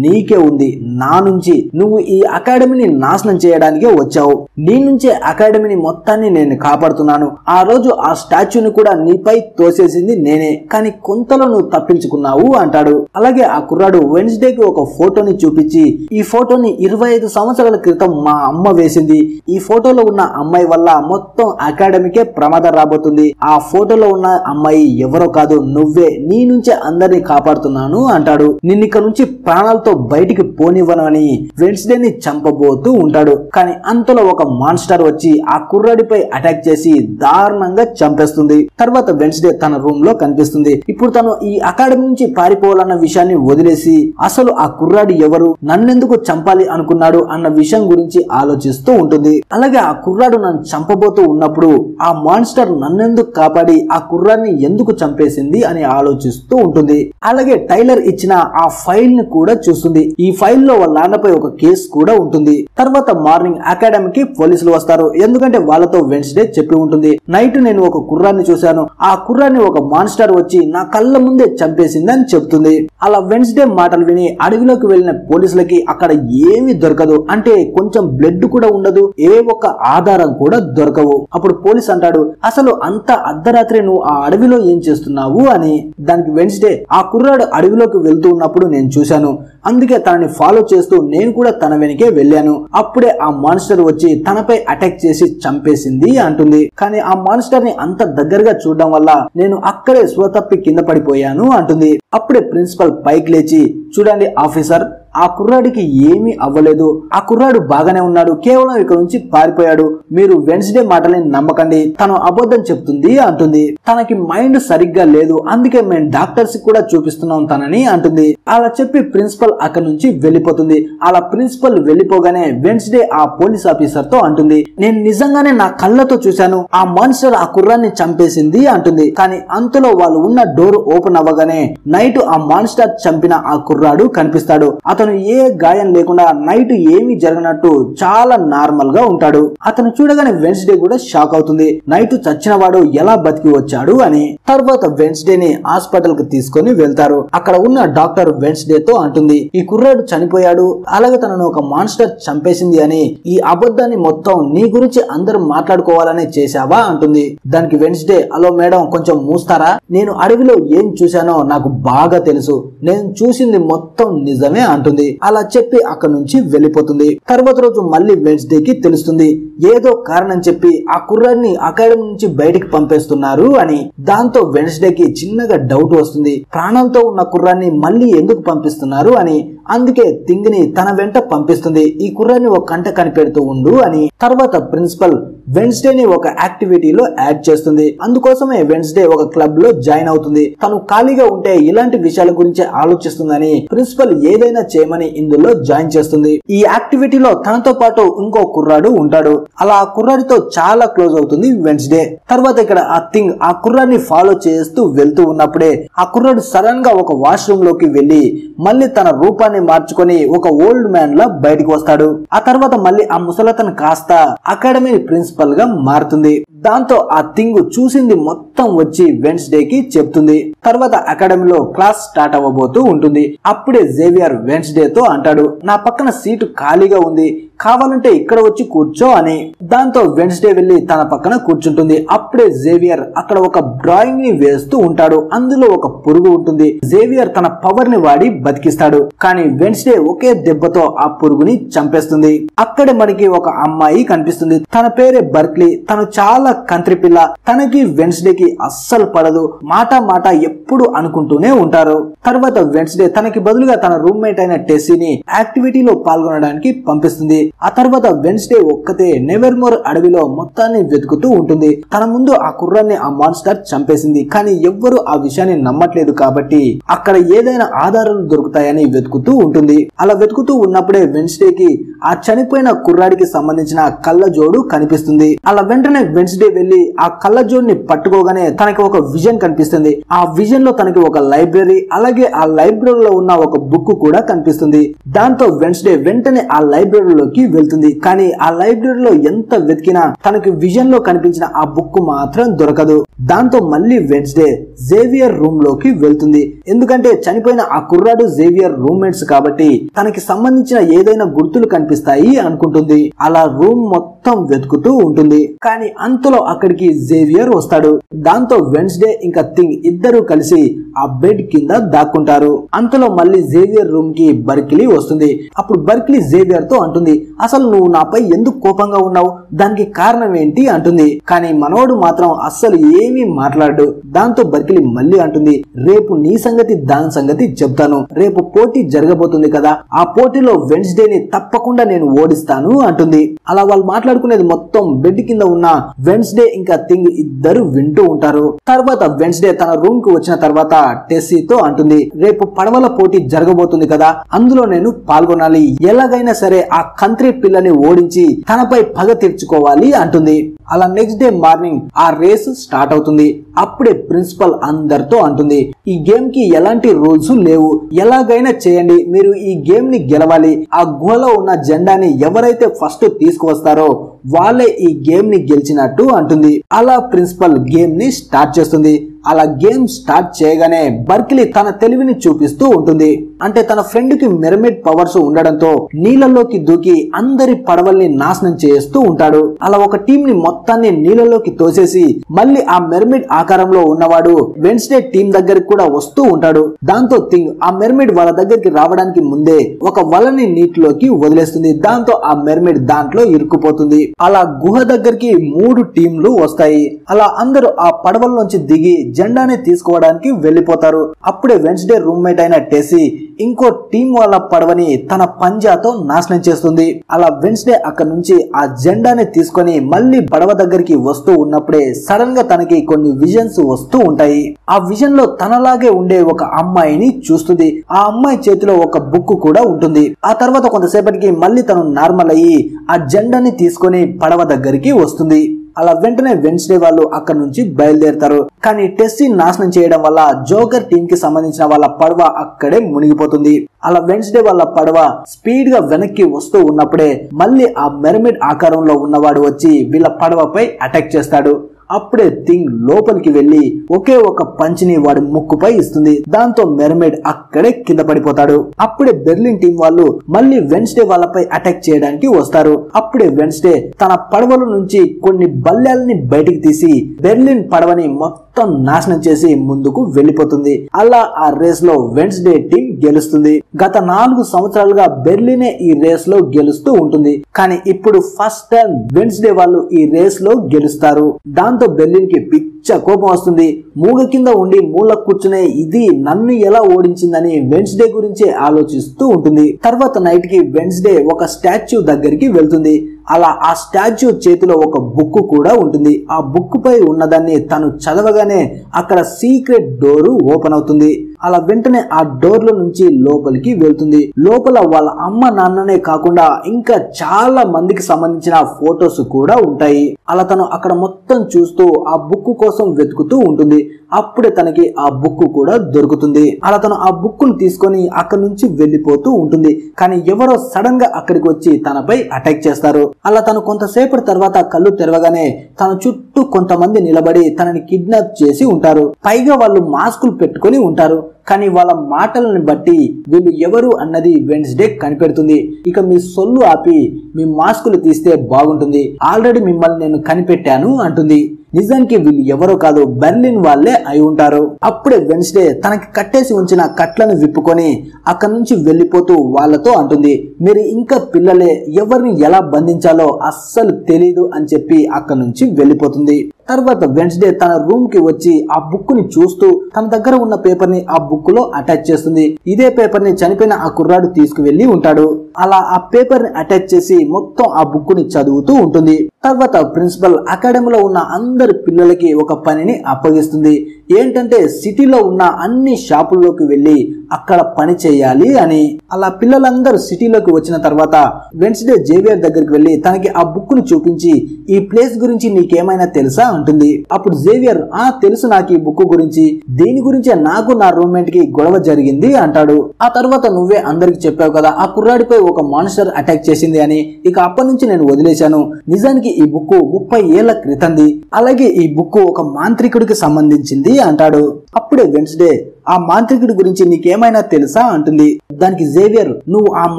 నీకే ఉంది. నా నుంచి నువ్వు ఈ అకాడమీని నాశనం చేయడానికే వచ్చావు. నీ నుంచే అకాడమీని మొత్తాన్ని నేను కాపాడుతున్నాను. ఆ రోజు ఆ స్టాచ్యూని కూడా నీపై తోసేసింది నేనే, కానీ కొంతలో నువ్వు తప్పించుకున్నావు అంటాడు. అలాగే ఆ కుర్రాడు వెన్స్డేకి ఒక ఫోటోని చూపించి, ఈ ఫోటోని 25 సంవత్సరాల క్రితం మా అమ్మ వేసింది. ఈ ఫోటోలో ఉన్న అమ్మాయి వల్ల మొత్తం అకాడమీకే ప్రమాదం రాబోతుంది. ఆ ఫోటోలో ఉన్న అమ్మాయి ఎవరో కాదు, నువ్వే. నీ నుంచే అందరినీ కాపాడుతున్నాను అంటాడు. నిన్నిక్క నుంచి ప్రాణాలతో బయటికి పోనివ్వను అని వెన్స్డేని చంపబోతూ ఉంటాడు. కానీ అంతలో ఒక మాన్స్టర్ వచ్చి ఆ కుర్రాడిపై అటాక్ చేసి దారుణంగా చంపేస్తుంది. తర్వాత వెన్స్డే తన రూమ్ లో కనిపిస్తుంది. ఇప్పుడు తను ఈ అకాడమీ నుంచి పారిపోవాలన్న విషయాన్ని వదిలేసి అసలు ఆ కుర్రాడు ఎవరు, నన్నెందుకు చంపాలి అనుకున్నాడు అన్న విషయం గురించి ఆలోచిస్తూ ఉంటుంది. అలాగే ఆ కుర్రాడు నన్ను చంపబోతూ ఉన్నప్పుడు ఆ మాన్స్టర్ నన్నెందుకు కాపాడి ఆ కుర్రాడిని ఎందుకు చంపేసింది అని ఆలోచిస్తూ ఉంటుంది. అలాగే టైలర్ ఇచ్చిన ఆ ఫైల్ ని కూడా చూస్తుంది. ఈ ఫైల్ లో వాళ్ళ నాన్నపై ఒక కేసు కూడా ఉంటుంది. తర్వాత మార్నింగ్ అకాడమీకి పోలీసులు వస్తారు. ఎందుకంటే వాళ్ళతో వెన్స్డే చెప్పి ఉంటుంది, నైట్ నేను ఒక కుర్రాన్ని చూశాను, ఆ కుర్రాన్ని ఒక మాన్స్టర్ వచ్చి నా కళ్ళ ముందే చంపేసింది అని చెప్తుంది. అలా వెన్స్డే మాటలు విని అడవిలోకి వెళ్లిన పోలీసులకి అక్కడ ఏమీ దొరకదు. అంటే కొంచెం బ్లడ్ కూడా ఉండదు, ఏ ఒక్క ఆధారం కూడా దొరకవు. అప్పుడు పోలీస్ అంటాడు, అసలు అంత అర్ధరాత్రి నువ్వు ఆ అడవిలో ఏం చేస్తున్నావు అని. దానికి వెన్స్డే, ఆ కుర్రాడు అడవిలోకి వెళ్తూ ఉన్నప్పుడు నేను చూశాను, అందుకే తనని ఫాలో చేస్తూ నేను కూడా తన వెనకే వెళ్ళాను. అప్పుడే ఆ మాన్స్టర్ వచ్చి తనపై అటాక్ చేసి చంపేసింది అంటుంది. కానీ ఆ మాన్స్టర్ ని అంత దగ్గరగా చూడడం వల్ల నేను అక్కడే స్వతప్పి కింద పడిపోయాను అంటుంది. అప్పుడే ప్రిన్సిపల్ పైకి లేచి, చూడండి ఆఫీసర్, ఆ కుర్రాడికి ఏమీ అవ్వలేదు, ఆ కుర్రాడు బాగానే ఉన్నాడు, కేవలం ఇక్కడ నుంచి పారిపోయాడు, మీరు వెన్స్డే మాటలని నమ్మకండి, తను అబద్ధం చెప్తుంది అంటుంది. తనకి మైండ్ సరిగ్గా లేదు, అందుకే మేము డాక్టర్స్ కూడా చూపిస్తున్నాం తనని అంటుంది. అలా చెప్పి ప్రిన్సిపల్ అక్కడి నుంచి వెళ్ళిపోతుంది. అలా ప్రిన్సిపల్ వెళ్ళిపోగానే వెన్స్డే ఆ పోలీస్ ఆఫీసర్ తో అంటుంది, నేను నిజంగానే నా కళ్ళతో చూశాను, ఆ మాన్స్టర్ ఆ కుర్రాన్ని చంపేసింది అంటుంది. కానీ అంతలో వాళ్ళు ఉన్న డోర్ ఓపెన్ అవ్వగానే నైట్ ఆ మాన్స్టర్ చంపిన ఆ కుర్రాడు కనిపిస్తాడు. అతను ఏ గాయం లేకుండా నైట్ ఏమీ జరగనట్టు చాలా నార్మల్ గా ఉంటాడు. అతను చూడగానే వెన్స్డే కూడా షాక్ అవుతుంది, నైట్ చచ్చిన వాడు ఎలా బతికి వచ్చాడు అని. తర్వాత వెన్స్డేని హాస్పిటల్ కి తీసుకొని వెళ్తారు. అక్కడ ఉన్న డాక్టర్ వెన్స్డే తో అంటుంది, ఈ కుర్రాడు చనిపోయాడు, అలాగే తనను ఒక మాన్స్టర్ చంపేసింది అని, ఈ అబద్ధాన్ని మొత్తం నీ గురించి అందరూ మాట్లాడుకోవాలని చేశావా అంటుంది. దానికి వెన్స్డే, హలో మేడం, కొంచెం మూస్తారా, నేను అడవిలో ఏం చూశానో నాకు బాగా తెలుసు, నేను చూసింది మొత్తం నిజమే అంటుంది. అలా చెప్పి అక్కడ నుంచి వెళ్ళిపోతుంది. తర్వాత రోజు మళ్ళీ వెన్స్డేకి తెలుస్తుంది, ఏదో కారణం చెప్పి ఆ కుర్రాడిని అకాడమీ నుంచి బయటికి పంపేస్తున్నారు అని. దాంతో వెన్స్డేకి చిన్నగా డౌట్ వస్తుంది, ప్రాణాలతో ఉన్న కుర్రాన్ని మళ్ళీ ఎందుకు పంపిస్తున్నారు అని. అందుకే థింగ్ ని తన వెంట పంపిస్తుంది, ఈ కుర్రాన్ని ఒక కంట కనిపెడుతూ ఉండు అని. తర్వాత ప్రిన్సిపల్ వెన్స్డే ని ఒక యాక్టివిటీలో యాడ్ చేస్తుంది. అందుకోసమే వెన్స్డే ఒక క్లబ్ లో జాయిన్ అవుతుంది. తను ఖాళీగా ఉంటే ఇలాంటి విషయాల గురించి ఆలోచిస్తుందని ప్రిన్సిపల్ ఏదైనా చేయమని ఇందులో జాయిన్ చేస్తుంది. ఈ యాక్టివిటీలో తనతో పాటు ఇంకో కుర్రాడు ఉంటాడు. అలా ఆ కుర్రాడితో చాలా క్లోజ్ అవుతుంది వెన్స్డే. తర్వాత ఇక్కడ ఆ థింగ్ ఆ కుర్రాడిని ఫాలో చేస్తూ వెళ్తూ ఉన్నప్పుడే ఆ కుర్రాడు సడన్ గా ఒక వాష్రూమ్ లోకి వెళ్లి మళ్ళీ తన రూపాన్ని మార్చుకొని ఒక ఓల్డ్ మ్యాన్ లా బయటకు వస్తాడు. ఆ తర్వాత మళ్ళీ ఆ ముసలతను కాస్త అకాడమీ ప్రిన్సిపల్ గా మారుతుంది. దాంతో ఆ థింగ్ చూసింది మొత్తం వచ్చి వెన్స్డే కి చెప్తుంది. తర్వాత అకాడమీలో క్లాస్ స్టార్ట్ అవ్వబోతూ ఉంటుంది. అప్పుడే జేవియర్ వెన్స్డే తో అంటాడు, నా పక్కన సీటు ఖాళీగా ఉంది, కావాలంటే ఇక్కడ వచ్చి కూర్చో అని. దాంతో వెన్స్డే వెళ్లి తన పక్కన కూర్చుంటుంది. అప్పుడే జేవియర్ అక్కడ ఒక డ్రాయింగ్ ని వేస్తూ ఉంటాడు. అందులో ఒక పురుగు ఉంటుంది. జేవియర్ తన పవర్ ని వాడి బతికిస్తాడు, కానీ వెన్స్డే ఒకే దెబ్బతో ఆ పురుగుని చంపేస్తుంది. అక్కడే మనకి ఒక అమ్మాయి కనిపిస్తుంది. తన పేరే బర్క్లీ. తను చాలా కంత్రి పిల్ల. తనకి వెన్స్డే కి అస్సలు పడదు. మాట ఎప్పుడు అనుకుంటూనే ఉంటారు. తర్వాత వెన్స్డే తనకి బదులుగా తన రూమ్మేట్ అయిన టెస్సీని యాక్టివిటీలో పాల్గొనడానికి పంపిస్తుంది. ఆ తర్వాత వెన్స్డే ఒక్కతే నెవర్మోర్ అడవిలో మొత్తాన్ని వెతుకుతూ ఉంటుంది. తన ముందు ఆ కుర్రాన్ని ఆ మాన్స్టర్ చంపేసింది, కానీ ఎవ్వరూ ఆ విషయాన్ని నమ్మట్లేదు కాబట్టి అక్కడ ఏదైనా ఆధారాలు దొరుకుతాయని వెతుకుతూ ఉంటుంది. అలా వెతుకుతూ ఉన్నప్పుడే వెన్స్డే కి ఆ చనిపోయిన కుర్రాడికి సంబంధించిన కళ్ళజోడు కనిపిస్తుంది. అలా వెంటనే వెన్స్డే వెళ్లి ఆ కళ్ళజోడుని పట్టుకోగానే తనకి ఒక విజన్ కనిపిస్తుంది. ఆ విజన్ లో తనకి ఒక లైబ్రరీ, అలాగే ఆ లైబ్రరీలో ఉన్న ఒక బుక్ కూడా కనిపిస్తుంది. దాంతో వెన్స్డే వెంటనే ఆ లైబ్రరీలోకి వెళ్తుంది. కానీ ఆ లైబ్రరీలో ఎంత వెతికినా తనకి విజన్ లో కనిపించిన ఆ బుక్ మాత్రం దొరకదు. దాంతో మళ్ళీ వెన్స్డే జేవియర్ రూమ్ లోకి వెళ్తుంది. ఎందుకంటే చనిపోయిన ఆ కుర్రాడు జేవియర్ రూమ్మేట్స్ కాబట్టి తనకి సంబంధించిన ఏదైనా గుర్తులు కనిపిస్తాయి అనుకుంటుంది. అలా రూమ్ మొత్తం వెతుకుతూ ఉంటుంది. కానీ అంతలో అక్కడికి జేవియర్ వస్తాడు. దాంతో వెన్స్డే ఇంకా థింగ్ ఇద్దరు కలిసి ఆ బెడ్ కింద దాక్కుంటారు. అంతలో మళ్ళీ జేవియర్ రూమ్ కి బర్క్లీ వస్తుంది. అప్పుడు బర్క్లీ జేవియర్ తో అంటుంది, అసలు నువ్వు నాపై ఎందుకు కోపంగా ఉన్నావు, దానికి కారణం ఏంటి అంటుంది. కానీ మనోడు మాత్రం అస్సలు ఏమీ మాట్లాడు. దాంతో బర్క్లీ మళ్ళీ అంటుంది, రేపు నీ సంగతి దాని సంగతి చెప్తాను. రేపు పోటీ జరగబోతుంది కదా, ఆ పోటీలో వెన్స్డేని తప్పకుండా నేను ఓడిస్తాను అంటుంది. అలా వాళ్ళు మాట్లాడుకునేది మొత్తం బెడ్ కింద ఉన్న వెన్స్డే ఇంకా థింగ్ ఇద్దరు వింటూ ఉంటారు. తర్వాత వెన్స్డే తన రూమ్ కు వచ్చిన తర్వాత టెస్సీతో అంటుంది, రేపు పడవల పోటీ జరగబోతుంది కదా, అందులో నేను పాల్గొనాలి. ఎలాగైనా సరే ఆ కంత్రి పిల్లని ఓడించి తనపై పగ తీర్చుకోవాలి అంటుంది. అలా నెక్స్ట్ డే మార్నింగ్ ఆ రేస్ స్టార్ట్ అవుతుంది. అప్పుడే ప్రిన్సిపల్ అందరితో అంటుంది, ఈ గేమ్ కి ఎలాంటి రూల్స్ లేవు, ఎలాగైనా చేయండి, మీరు ఈ గేమ్ ని గెలవాలి. ఆ గుహలో ఉన్న జెండాని ఎవరైతే ఫస్ట్ తీసుకువస్తారో వాళ్ళే ఈ గేమ్ ని గెలిచినట్టు అంటుంది. అలా ప్రిన్సిపల్ గేమ్ ని స్టార్ట్ చేస్తుంది. అలా గేమ్ స్టార్ట్ చేయగానే బర్క్లీ తన తెలివిని చూపిస్తూ ఉంటుంది. అంటే తన ఫ్రెండ్ కి మెర్మెడ్ పవర్స్ ఉండడంతో నీళ్ళలోకి దూకి అందరి పడవల్ని నాశనం చేస్తూ ఉంటాడు. అలా ఒక టీం ని మొత్తాన్ని నీళ్ళలోకి తోసేసి మళ్ళీ ఆ మెర్మెడ్ ఆకారంలో ఉన్నవాడు వెన్స్డే టీం దగ్గరికి కూడా వస్తూ ఉంటాడు. దాంతో థింగ్ ఆ మెర్మెడ్ వాళ్ళ దగ్గరికి రావడానికి ముందే ఒక వలని నీటిలోకి వదిలేస్తుంది. దాంతో ఆ మెర్మెడ్ దాంట్లో ఇరుక్కుపోతుంది. అలా గుహ దగ్గరికి 3 టీంలు వస్తాయి. అలా అందరూ ఆ పడవల్లోంచి దిగి జెండాని తీసుకోవడానికి వెళ్లిపోతారు. అప్పుడే వెన్స్డే రూమ్మేట్ అయిన టెస్సీ ఇంకో టీం వాళ్ళ పడవని తన పంజాతో నాశనం చేస్తుంది. అలా వెన్స్డే అక్కడ నుంచి ఆ జెండాని తీసుకొని మళ్ళీ పడవ దగ్గరికి వస్తూ ఉన్నప్పుడే సడన్ గా తనకి కొన్ని విజన్స్ వస్తూ ఉంటాయి. ఆ విజన్ లో తనలాగే ఉండే ఒక అమ్మాయిని చూస్తుంది. ఆ అమ్మాయి చేతిలో ఒక బుక్ కూడా ఉంటుంది. ఆ తర్వాత కొంతసేపటికి మళ్ళీ తను నార్మల్ అయ్యి ఆ జెండాని తీసుకొని పడవ దగ్గరికి వస్తుంది. అలా వెంటనే వెన్స్డే వాళ్ళు అక్కడ నుంచి బయలుదేరుతారు. కానీ టెస్సీ నాశనం చేయడం వల్ల జోకర్ టీం కి సంబంధించిన వాళ్ళ పడవ అక్కడే మునిగిపోతుంది. అలా వెన్స్డే వాళ్ళ పడవ స్పీడ్ గా వెనక్కి వస్తూ ఉన్నప్పుడే మళ్ళీ ఆ మెర్మెడ్ ఆకారంలో ఉన్నవాడు వచ్చి వీళ్ళ పడవపై అటాక్ చేస్తాడు. అప్పుడే థింగ్ లోపలికి వెళ్లి ఒకే ఒక పంచ్ ని వాడి ముక్కుపై ఇస్తుంది. దాంతో మెర్మెడ్ అక్కడే కింద పడిపోతాడు. అప్పుడే బెర్లిన్ టీం వాళ్ళు మళ్ళీ వెన్స్డే వాళ్ళపై అటాక్ చేయడానికి వస్తారు. అప్పుడే వెన్స్డే తన పడవల నుంచి కొన్ని బల్యాలని బయటికి తీసి బెర్లిన్ పడవని మొత్తం మొత్తం నాశనం చేసి ముందుకు వెళ్ళిపోతుంది. అలా ఆ రేస్ లో వెన్స్డే టీం గెలుస్తుంది. గత 4 సంవత్సరాలుగా బెర్లినే ఈ రేస్ లో గెలుస్తూ ఉంటుంది. కానీ ఇప్పుడు ఫస్ట్ టైం వెన్స్డే వాళ్ళు ఈ రేస్ లో గెలుస్తారు. దాంతో బెర్లిన్ కి పిచ్చ కోపం వస్తుంది. మూగ కింద ఉండి మూల కూర్చునే ఇది నన్ను ఎలా ఓడించిందని వెన్స్డే గురించి ఆలోచిస్తూ ఉంటుంది. తర్వాత నైట్ కి వెన్స్డే ఒక స్టాచ్యూ దగ్గరికి వెళ్తుంది. అలా ఆ స్టాచ్యూ చేతిలో ఒక బుక్ కూడా ఉంటుంది. ఆ బుక్ పై ఉన్నదాన్ని తను చదవగానే అక్కడ సీక్రెట్ డోరు ఓపెన్ అవుతుంది. అలా వెంటనే ఆ డోర్ లో నుంచి లోపలికి వెళ్తుంది. లోపల వాళ్ళ అమ్మ నాన్ననే కాకుండా ఇంకా చాలా మందికి సంబంధించిన ఫొటోస్ కూడా ఉంటాయి. అలా తను అక్కడ మొత్తం చూస్తూ ఆ బుక్ కోసం వెతుకుతూ ఉంటుంది. అప్పుడే తనకి ఆ బుక్ కూడా దొరుకుతుంది. అలా తను ఆ బుక్ ను తీసుకొని అక్కడి నుంచి వెళ్ళిపోతూ ఉంటుంది. కానీ ఎవరో సడన్ గా అక్కడికి వచ్చి తనపై అటాక్ చేస్తారు. అలా తను కొంతసేపటి తర్వాత కళ్ళు తెరవగానే తన చుట్టూ కొంతమంది నిలబడి తనని కిడ్నాప్ చేసి ఉంటారు. పైగా వాళ్ళు మాస్కులు పెట్టుకొని ఉంటారు. కానీ వాళ్ళ మాటలను బట్టి వీళ్ళు ఎవరు అన్నది వెన్స్డే కనిపెడుతుంది. ఇక మీ సొల్లు ఆపి మీ మాస్కులు తీస్తే బాగుంటుంది, ఆల్రెడీ మిమ్మల్ని నేను కనిపెట్టాను అంటుంది. నిజానికి వీళ్ళు ఎవరో కాదు, బెర్లిన్ వాళ్ళే అయి ఉంటారు. అప్పుడే వెన్స్డే తనకి కట్టేసి ఉంచిన కట్లను విప్పుకొని అక్కడి నుంచి వెళ్ళిపోతూ వాళ్ళతో అంటుంది, మీరు ఇంకా పిల్లలే, ఎవరిని ఎలా బంధించాలో అస్సలు తెలీదు అని చెప్పి అక్కడి నుంచి వెళ్ళిపోతుంది. తర్వాత వెన్స్డే తన రూమ్ కి వచ్చి ఆ బుక్ ని చూస్తూ తన దగ్గర ఉన్న పేపర్ ని ఆ బుక్ లో అటాచ్ చేస్తుంది. ఇదే పేపర్ ని చనిపోయిన ఆ కుర్రాడు తీసుకువెళ్లి ఉంటాడు. అలా ఆ పేపర్ ని అటాచ్ చేసి మొత్తం ఆ బుక్ ని చదువుతూ ఉంటుంది. తర్వాత ప్రిన్సిపల్ అకాడమీలో ఉన్న అందరి పిల్లలకి ఒక పనిని అప్పగిస్తుంది. ఏంటంటే సిటీలో ఉన్న అన్ని షాపుల్లోకి వెళ్లి అక్కడ పని చేయాలి అని. అలా పిల్లలందరూ సిటీలోకి వచ్చిన తర్వాత వెన్స్డే జేవియర్ దగ్గరికి వెళ్లి తనకి ఆ బుక్ ను చూపించి ఈ ప్లేస్ గురించి నీకేమైనా తెలుసా అంటుంది. అప్పుడు జేవియర్, తెలుసు నాకు ఈ బుక్ గురించి, దీని గురించే నాకు నా రూమ్మేట్ కి గొడవ జరిగింది అంటాడు. ఆ తర్వాత నువ్వే అందరికి చెప్పావు కదా ఆ కుర్రాడిపై ఒక మాన్స్టర్ అటాక్ చేసింది అని, ఇక అప్పటి నుంచి నేను వదిలేశాను. నిజానికి ఈ బుక్ 30 ఏళ్ల క్రితంది, అలాగే ఈ బుక్ ఒక మాంత్రికుడికి సంబంధించింది అంటాడు. అప్పుడే వెన్స్డే ఆ మాంత్రికుడి గురించి నీకేమైనా తెలుసా అంటుంది. దానికి జేవియర్, నువ్వు ఆ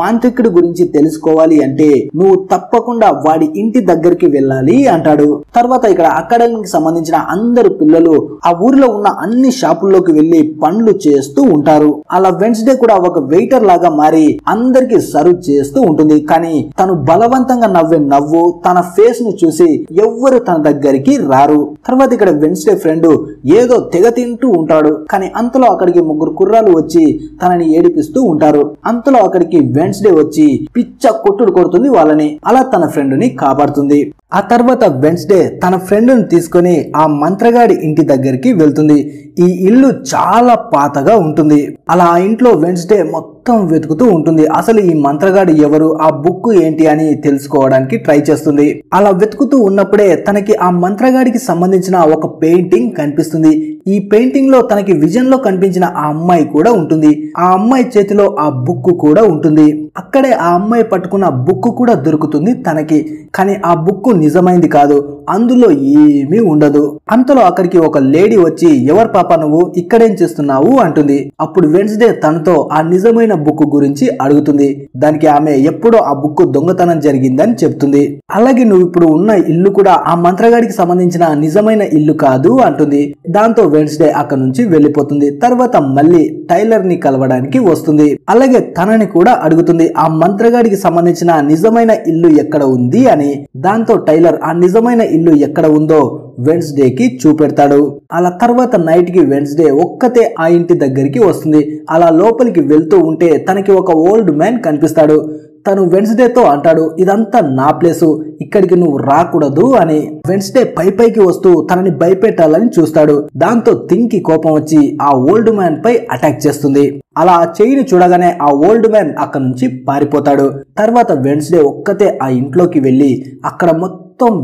మాంత్రికుడి గురించి తెలుసుకోవాలి అంటే నువ్వు తప్పకుండా వాడి ఇంటి దగ్గరికి వెళ్ళాలి అంటాడు. తర్వాత ఇక్కడ అకాడమీకి సంబంధించిన అందరు పిల్లలు ఆ ఊరిలో ఉన్న అన్ని షాపుల్లోకి వెళ్లి పనులు చేస్తూ ఉంటారు. అలా వెన్స్డే కూడా ఒక వెయిటర్ లాగా మారి అందరికి సర్వ్ చేస్తూ ఉంటుంది. కానీ తను బలవంతంగా నవ్వే నవ్వు, తన ఫేస్ ను చూసి ఎవ్వరు తన దగ్గరికి రారు. తర్వాత ఇక్కడ వెన్స్డే ఫ్రెండ్ ఏదో తెగ తింటూ ఉంటాడు. కానీ అంతలో అక్కడికి 3 కుర్రాలు వచ్చి తనని ఏడిపిస్తూ ఉంటారు. అంతలో అక్కడికి వెన్స్డే వచ్చి పిచ్చ కొట్టుడు కొడుతుంది వాళ్ళని. అలా తన ఫ్రెండ్ ని కాపాడుతుంది. ఆ తర్వాత వెన్స్డే తన ఫ్రెండ్ ని తీసుకొని ఆ మంత్రగాడి ఇంటి దగ్గరికి వెళ్తుంది. ఈ ఇల్లు చాలా పాతగా ఉంటుంది. అలా ఆ ఇంట్లో వెన్స్డే మొత్తం వెతుకుతూ ఉంటుంది. అసలు ఈ మంత్రగాడు ఎవరు, ఆ బుక్ ఏంటి అని తెలుసుకోవడానికి ట్రై చేస్తుంది. అలా వెతుకుతూ ఉన్నప్పుడే తనకి ఆ మంత్రగాడికి సంబంధించిన ఒక పెయింటింగ్ కనిపిస్తుంది. ఈ పెయింటింగ్ లో తనకి విజన్ లో కనిపించిన ఆ అమ్మాయి కూడా ఉంటుంది. ఆ అమ్మాయి చేతిలో ఆ బుక్ కూడా ఉంటుంది. అక్కడే ఆ అమ్మాయి పట్టుకున్న బుక్ కూడా దొరుకుతుంది తనకి. కానీ ఆ బుక్ నిజమైంది కాదు, అందులో ఏమీ ఉండదు. అంతలో అక్కడికి ఒక లేడీ వచ్చి, ఎవరు పాప నువ్వు, ఇక్కడేం చేస్తున్నావు అంటుంది. అప్పుడు వెన్స్డే తనతో ఆ నిజమైన బుక్ గురించి అడుగుతుంది. దానికి ఆమె ఎప్పుడో ఆ బుక్ దొంగతనం జరిగిందని చెప్తుంది. అలాగే నువ్వు ఇప్పుడు ఉన్న ఇల్లు కూడా ఆ మంత్రగాడికి సంబంధించిన నిజమైన ఇల్లు కాదు అంటుంది. దాంతో వెన్స్డే అక్కడ నుంచి వెళ్ళిపోతుంది. తర్వాత మళ్ళీ టైలర్ ని కలవడానికి వస్తుంది. అలాగే తనని కూడా అడుగుతుంది ఆ మంత్రగాడికి సంబంధించిన నిజమైన ఇల్లు ఎక్కడ ఉంది అని. దాంతో టైలర్ ఆ నిజమైన ఇల్లు ఎక్కడ ఉందో వెన్స్డేకి చూపెడతాడు. అలా తర్వాత నైట్ కి వెన్స్డే ఒక్కతే ఆ ఇంటి దగ్గరికి వస్తుంది. అలా లోపలికి వెళ్తూ ఉంటే తనకి ఒక ఓల్డ్ మ్యాన్ కనిపిస్తాడు. తను వెన్స్డేతో అంటాడు, ఇదంతా నా ప్లేసు, ఇక్కడికి నువ్వు రాకూడదు అని. వెన్స్డే పైకి వస్తూ తనని భయపెట్టాలని చూస్తాడు. దాంతో థింగ్కి కోపం వచ్చి ఆ ఓల్డ్ మ్యాన్ పై అటాక్ చేస్తుంది. అలా ఆ చెయ్యిని చూడగానే ఆ ఓల్డ్ మ్యాన్ అక్కడ నుంచి పారిపోతాడు. తర్వాత వెన్స్డే ఒక్కతే ఆ ఇంట్లోకి వెళ్లి అక్కడ మొత్తం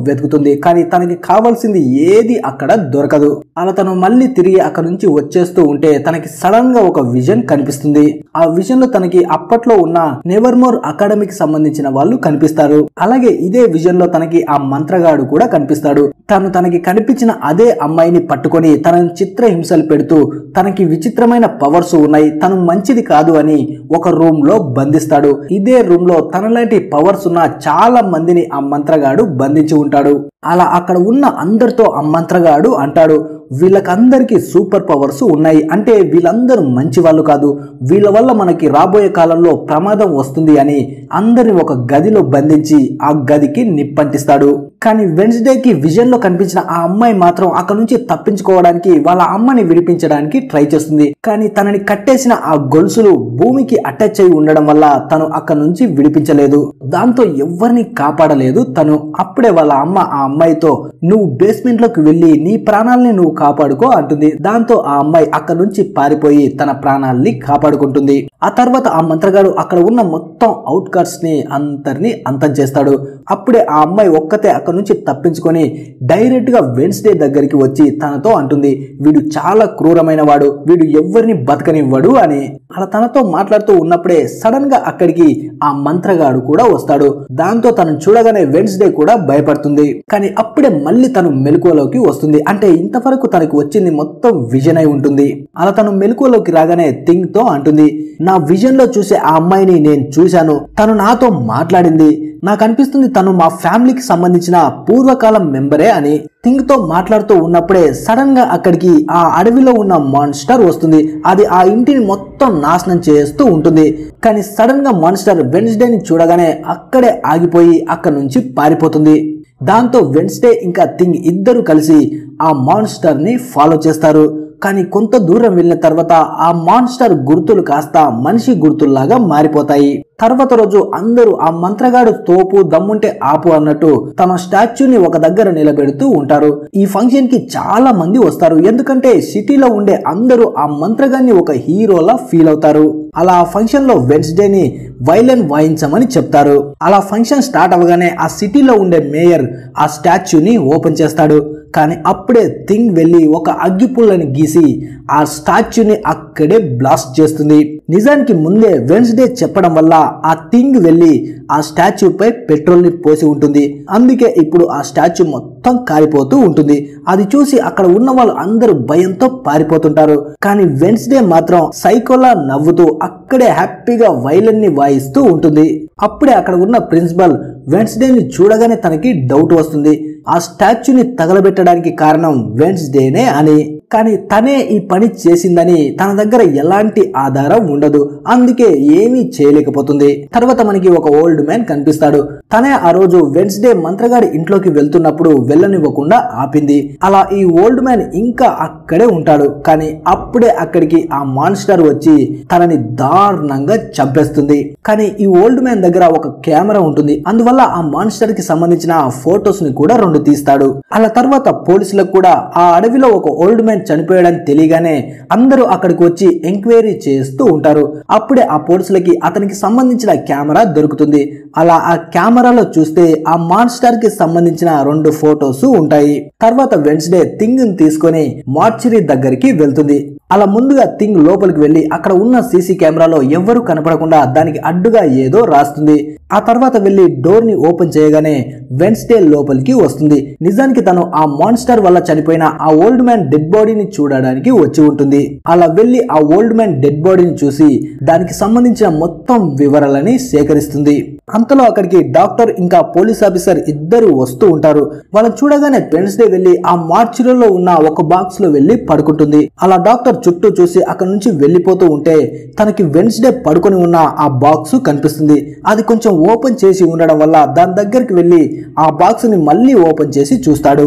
వెతుకుతుంది. కానీ తనకి కావాల్సింది ఏది అక్కడ దొరకదు. అలా తను మళ్ళీ తిరిగి అక్కడ నుంచి వచ్చేస్తూ ఉంటే తనకి సడన్ గా ఒక విజన్ కనిపిస్తుంది. ఆ విజన్ లో తనకి అప్పట్లో ఉన్న నెవర్మోర్ అకాడమీకి సంబంధించిన వాళ్ళు కనిపిస్తారు. అలాగే ఇదే విజన్ లో తనకి ఆ మంత్రగాడు కూడా కనిపిస్తాడు. తనకి కనిపించిన అదే అమ్మాయిని పట్టుకొని తనని చిత్రహింసలు పెడుతూ తనకి విచిత్రమైన పవర్స్ ఉన్నాయి, తను మంచిది కాదు అని ఒక రూమ్ లో బంధిస్తాడు. ఇదే రూమ్ లో తనలాంటి పవర్స్ ఉన్న చాలా మందిని ఆ మంత్రగాడు బంధించి ఉంటాడు. అలా అక్కడ ఉన్న అందరితో ఆ మంత్రగాడు అంటాడు, వీళ్ళకందరికీ సూపర్ పవర్స్ ఉన్నాయి, అంటే వీళ్ళందరూ మంచి వాళ్ళు కాదు, వీళ్ళ వల్ల మనకి రాబోయే కాలంలో ప్రమాదం వస్తుంది అని అందరిని ఒక గదిలో బంధించి ఆ గదికి నిప్పంటిస్తాడు. కానీ వెన్స్డేకి విజన్ లో కనిపించిన ఆ అమ్మాయి మాత్రం అక్కడ నుంచి తప్పించుకోవడానికి వాళ్ళ అమ్మని విడిపించడానికి ట్రై చేస్తుంది. కానీ తనని కట్టేసిన ఆ గొలుసులు భూమికి అటాచ్ అయి ఉండడం వల్ల తను అక్కడ నుంచి విడిపించలేదు. దాంతో ఎవరిని కాపాడలేదు తను. అప్పుడే వాళ్ళ అమ్మ ఆ అమ్మాయితో నువ్వు బేస్మెంట్ లోకి వెళ్లి నీ ప్రాణాలని నువ్వు కాపాడుకో అంటుంది. దాంతో ఆ అమ్మాయి అక్కడ నుంచి పారిపోయి తన ప్రాణాలని కాపాడుకుంటుంది. ఆ తర్వాత ఆ మంత్రగాడు అక్కడ ఉన్న మొత్తం అవుట్ కాస్ట్ ని అందరినీ అంతం చేస్తాడు. అప్పుడే ఆ అమ్మాయి ఒక్కతే అక్కడ నుంచి తప్పించుకొని డైరెక్ట్ గా వెన్స్డే దగ్గరికి వచ్చి తనతో అంటుంది, వీడు చాలా క్రూరమైన వాడు, వీడు ఎవరిని బతకనివ్వడు అని. అలా తనతో మాట్లాడుతూ ఉన్నప్పుడే సడన్ గా అక్కడికి ఆ మంత్రగాడు కూడా వస్తాడు. దాంతో తను చూడగానే వెన్స్డే కూడా భయపడుతుంది. కానీ అప్పుడే మళ్ళీ తను మెలకువలోకి వస్తుంది. అంటే ఇంతవరకు తనకు వచ్చింది మొత్తం విజన్ అయి ఉంటుంది. అలా తను మెలకువలోకి రాగానే థింగ్ తో అంటుంది, నా విజన్ లో చూసే ఆ అమ్మాయిని నేను చూశాను, తను నాతో మాట్లాడింది, నాకు అనిపిస్తుంది తను మా ఫ్యామిలీకి సంబంధించిన పూర్వకాలం మెంబరే అని. థింగ్ తో మాట్లాడుతూ ఉన్నప్పుడే సడన్ గా అక్కడికి ఆ అడవిలో ఉన్న మాన్స్టర్ వస్తుంది. అది ఆ ఇంటిని మొత్తం నాశనం చేస్తూ ఉంటుంది. కానీ సడన్ గా మాన్స్టర్ వెన్స్డేని చూడగానే అక్కడే ఆగిపోయి అక్కడ నుంచి పారిపోతుంది. దాంతో వెన్స్డే ఇంకా థింగ్ ఇద్దరు కలిసి ఆ మాన్స్టర్ ని ఫాలో చేస్తారు. కానీ కొంత దూరం వెళ్ళిన తర్వాత ఆ మాన్స్టర్ గుర్తులు కాస్త మనిషి గుర్తుల్లాగా మారిపోతాయి. తర్వాత రోజు అందరూ ఆ మంత్రగాడు తోపు దమ్ముంటే ఆపు అన్నట్టు తన స్టాచ్యూని ఒక దగ్గర నిలబెడుతూ ఉంటారు. ఈ ఫంక్షన్ కి చాలా మంది వస్తారు, ఎందుకంటే సిటీలో ఉండే అందరూ ఆ మంత్రగాన్ని ఒక హీరోలా ఫీల్ అవుతారు. అలా ఆ ఫంక్షన్ లో వెన్స్డేని వైలెన్ వాయించమని చెప్తారు. అలా ఫంక్షన్ స్టార్ట్ అవగానే ఆ సిటీలో ఉండే మేయర్ ఆ స్టాచ్యూని ఓపెన్ చేస్తాడు. కానీ అప్పుడే థింగ్ వెళ్ళి ఒక అగ్గిపుల్లని గీసి ఆ స్టాచ్యూని అక్కడే బ్లాస్ట్ చేస్తుంది. నిజానికి ముందే వెన్స్డే చెప్పడం వల్ల ఆ థింగ్ వెళ్ళి ఆ స్టాచ్యూ పై పెట్రోల్ ని పోసి ఉంటుంది. అందుకే ఇప్పుడు ఆ స్టాచ్యూ మొత్తం కాలిపోతూ ఉంటుంది. అది చూసి అక్కడ ఉన్న వాళ్ళు అందరూ భయంతో పారిపోతుంటారు. కానీ వెన్స్డే మాత్రం సైకోలా నవ్వుతూ అక్కడే హ్యాపీగా వైలెన్ ని వాయిస్తూ ఉంటుంది. అప్పుడే అక్కడ ఉన్న ప్రిన్సిపల్ వెన్స్డేని చూడగానే తనకి డౌట్ వస్తుంది, ఆ స్టాచ్యూని తగలబెట్టడానికి కారణం వెన్స్డేనే అని. కానీ తనే ఈ పని చేసిందని తన దగ్గర ఎలాంటి ఆధారం ఉండదు, అందుకే ఏమీ చేయలేకపోతుంది. తర్వాత మనకి ఒక ఓల్డ్ మ్యాన్ కనిపిస్తాడు. తనే ఆ రోజు వెన్స్డే మంత్రగాడి ఇంట్లోకి వెళ్తున్నప్పుడు వెళ్ళనివ్వకుండా ఆపింది. అలా ఈ ఓల్డ్ మ్యాన్ ఇంకా అక్కడే ఉంటాడు. కానీ అప్పుడే అక్కడికి ఆ మాన్స్టర్ వచ్చి తనని దారుణంగా చంపేస్తుంది. కానీ ఈ ఓల్డ్ మ్యాన్ దగ్గర ఒక కెమెరా ఉంటుంది. అందువల్ల ఆ మాన్స్టర్ కి సంబంధించిన ఫోటోస్ ని కూడా 2 తీస్తాడు. అలా తర్వాత పోలీసులకు కూడా ఆ అడవిలో ఒక ఓల్డ్ మ్యాన్ చనిపోయాడని తెలియగానే అందరూ అక్కడికి వచ్చి ఎంక్వైరీ చేస్తూ ఉంటారు. అప్పుడే ఆ పోలీసులకి అతనికి సంబంధించిన కెమెరా దొరుకుతుంది. అలా ఆ కెమెరాలో చూస్తే ఆ మాన్స్టర్ కి సంబంధించిన 2 ఫోటోస్ ఉంటాయి. తర్వాత వెన్స్డే థింగ్ ని తీసుకొని మార్చరీ దగ్గరికి వెళ్తుంది. అలా ముందుగా థింగ్ లోపలికి వెళ్లి అక్కడ ఉన్న సీసీ కెమెరాలో ఎవ్వరూ కనపడకుండా దానికి అడ్డుగా ఏదో రాస్తుంది. ఆ తర్వాత వెళ్లి డోర్ ని ఓపెన్ చేయగానే వెన్స్డే లోపలికి వస్తుంది. నిజానికి తను ఆ మాన్స్టర్ వల్ల చనిపోయిన ఆ ఓల్డ్ మ్యాన్ డెడ్ బాడీని చూడడానికి వచ్చి ఉంటుంది. అలా వెళ్లి ఆ ఓల్డ్ మ్యాన్ డెడ్ బాడీని చూసి దానికి సంబంధించిన మొత్తం వివరాలని సేకరిస్తుంది. అంతలో అక్కడికి డాక్టర్ ఇంకా పోలీస్ ఆఫీసర్ ఇద్దరు వస్తూ ఉంటారు. వాళ్ళని చూడగానే వెన్స్డే వెళ్లి ఆ మార్చురీలో ఉన్న ఒక బాక్స్ లో వెళ్లి పడుకుంటుంది. అలా డాక్టర్ చుట్టూ చూసి అక్కడ నుంచి వెళ్లిపోతూ ఉంటే తనకి వెన్స్డే పడుకొని ఉన్న ఆ బాక్స్ కనిపిస్తుంది. అది కొంచెం ఓపెన్ చేసి ఉండడం వల్ల దాని దగ్గరికి వెళ్లి ఆ బాక్స్ ని మళ్ళీ ఓపెన్ చేసి చూస్తాడు.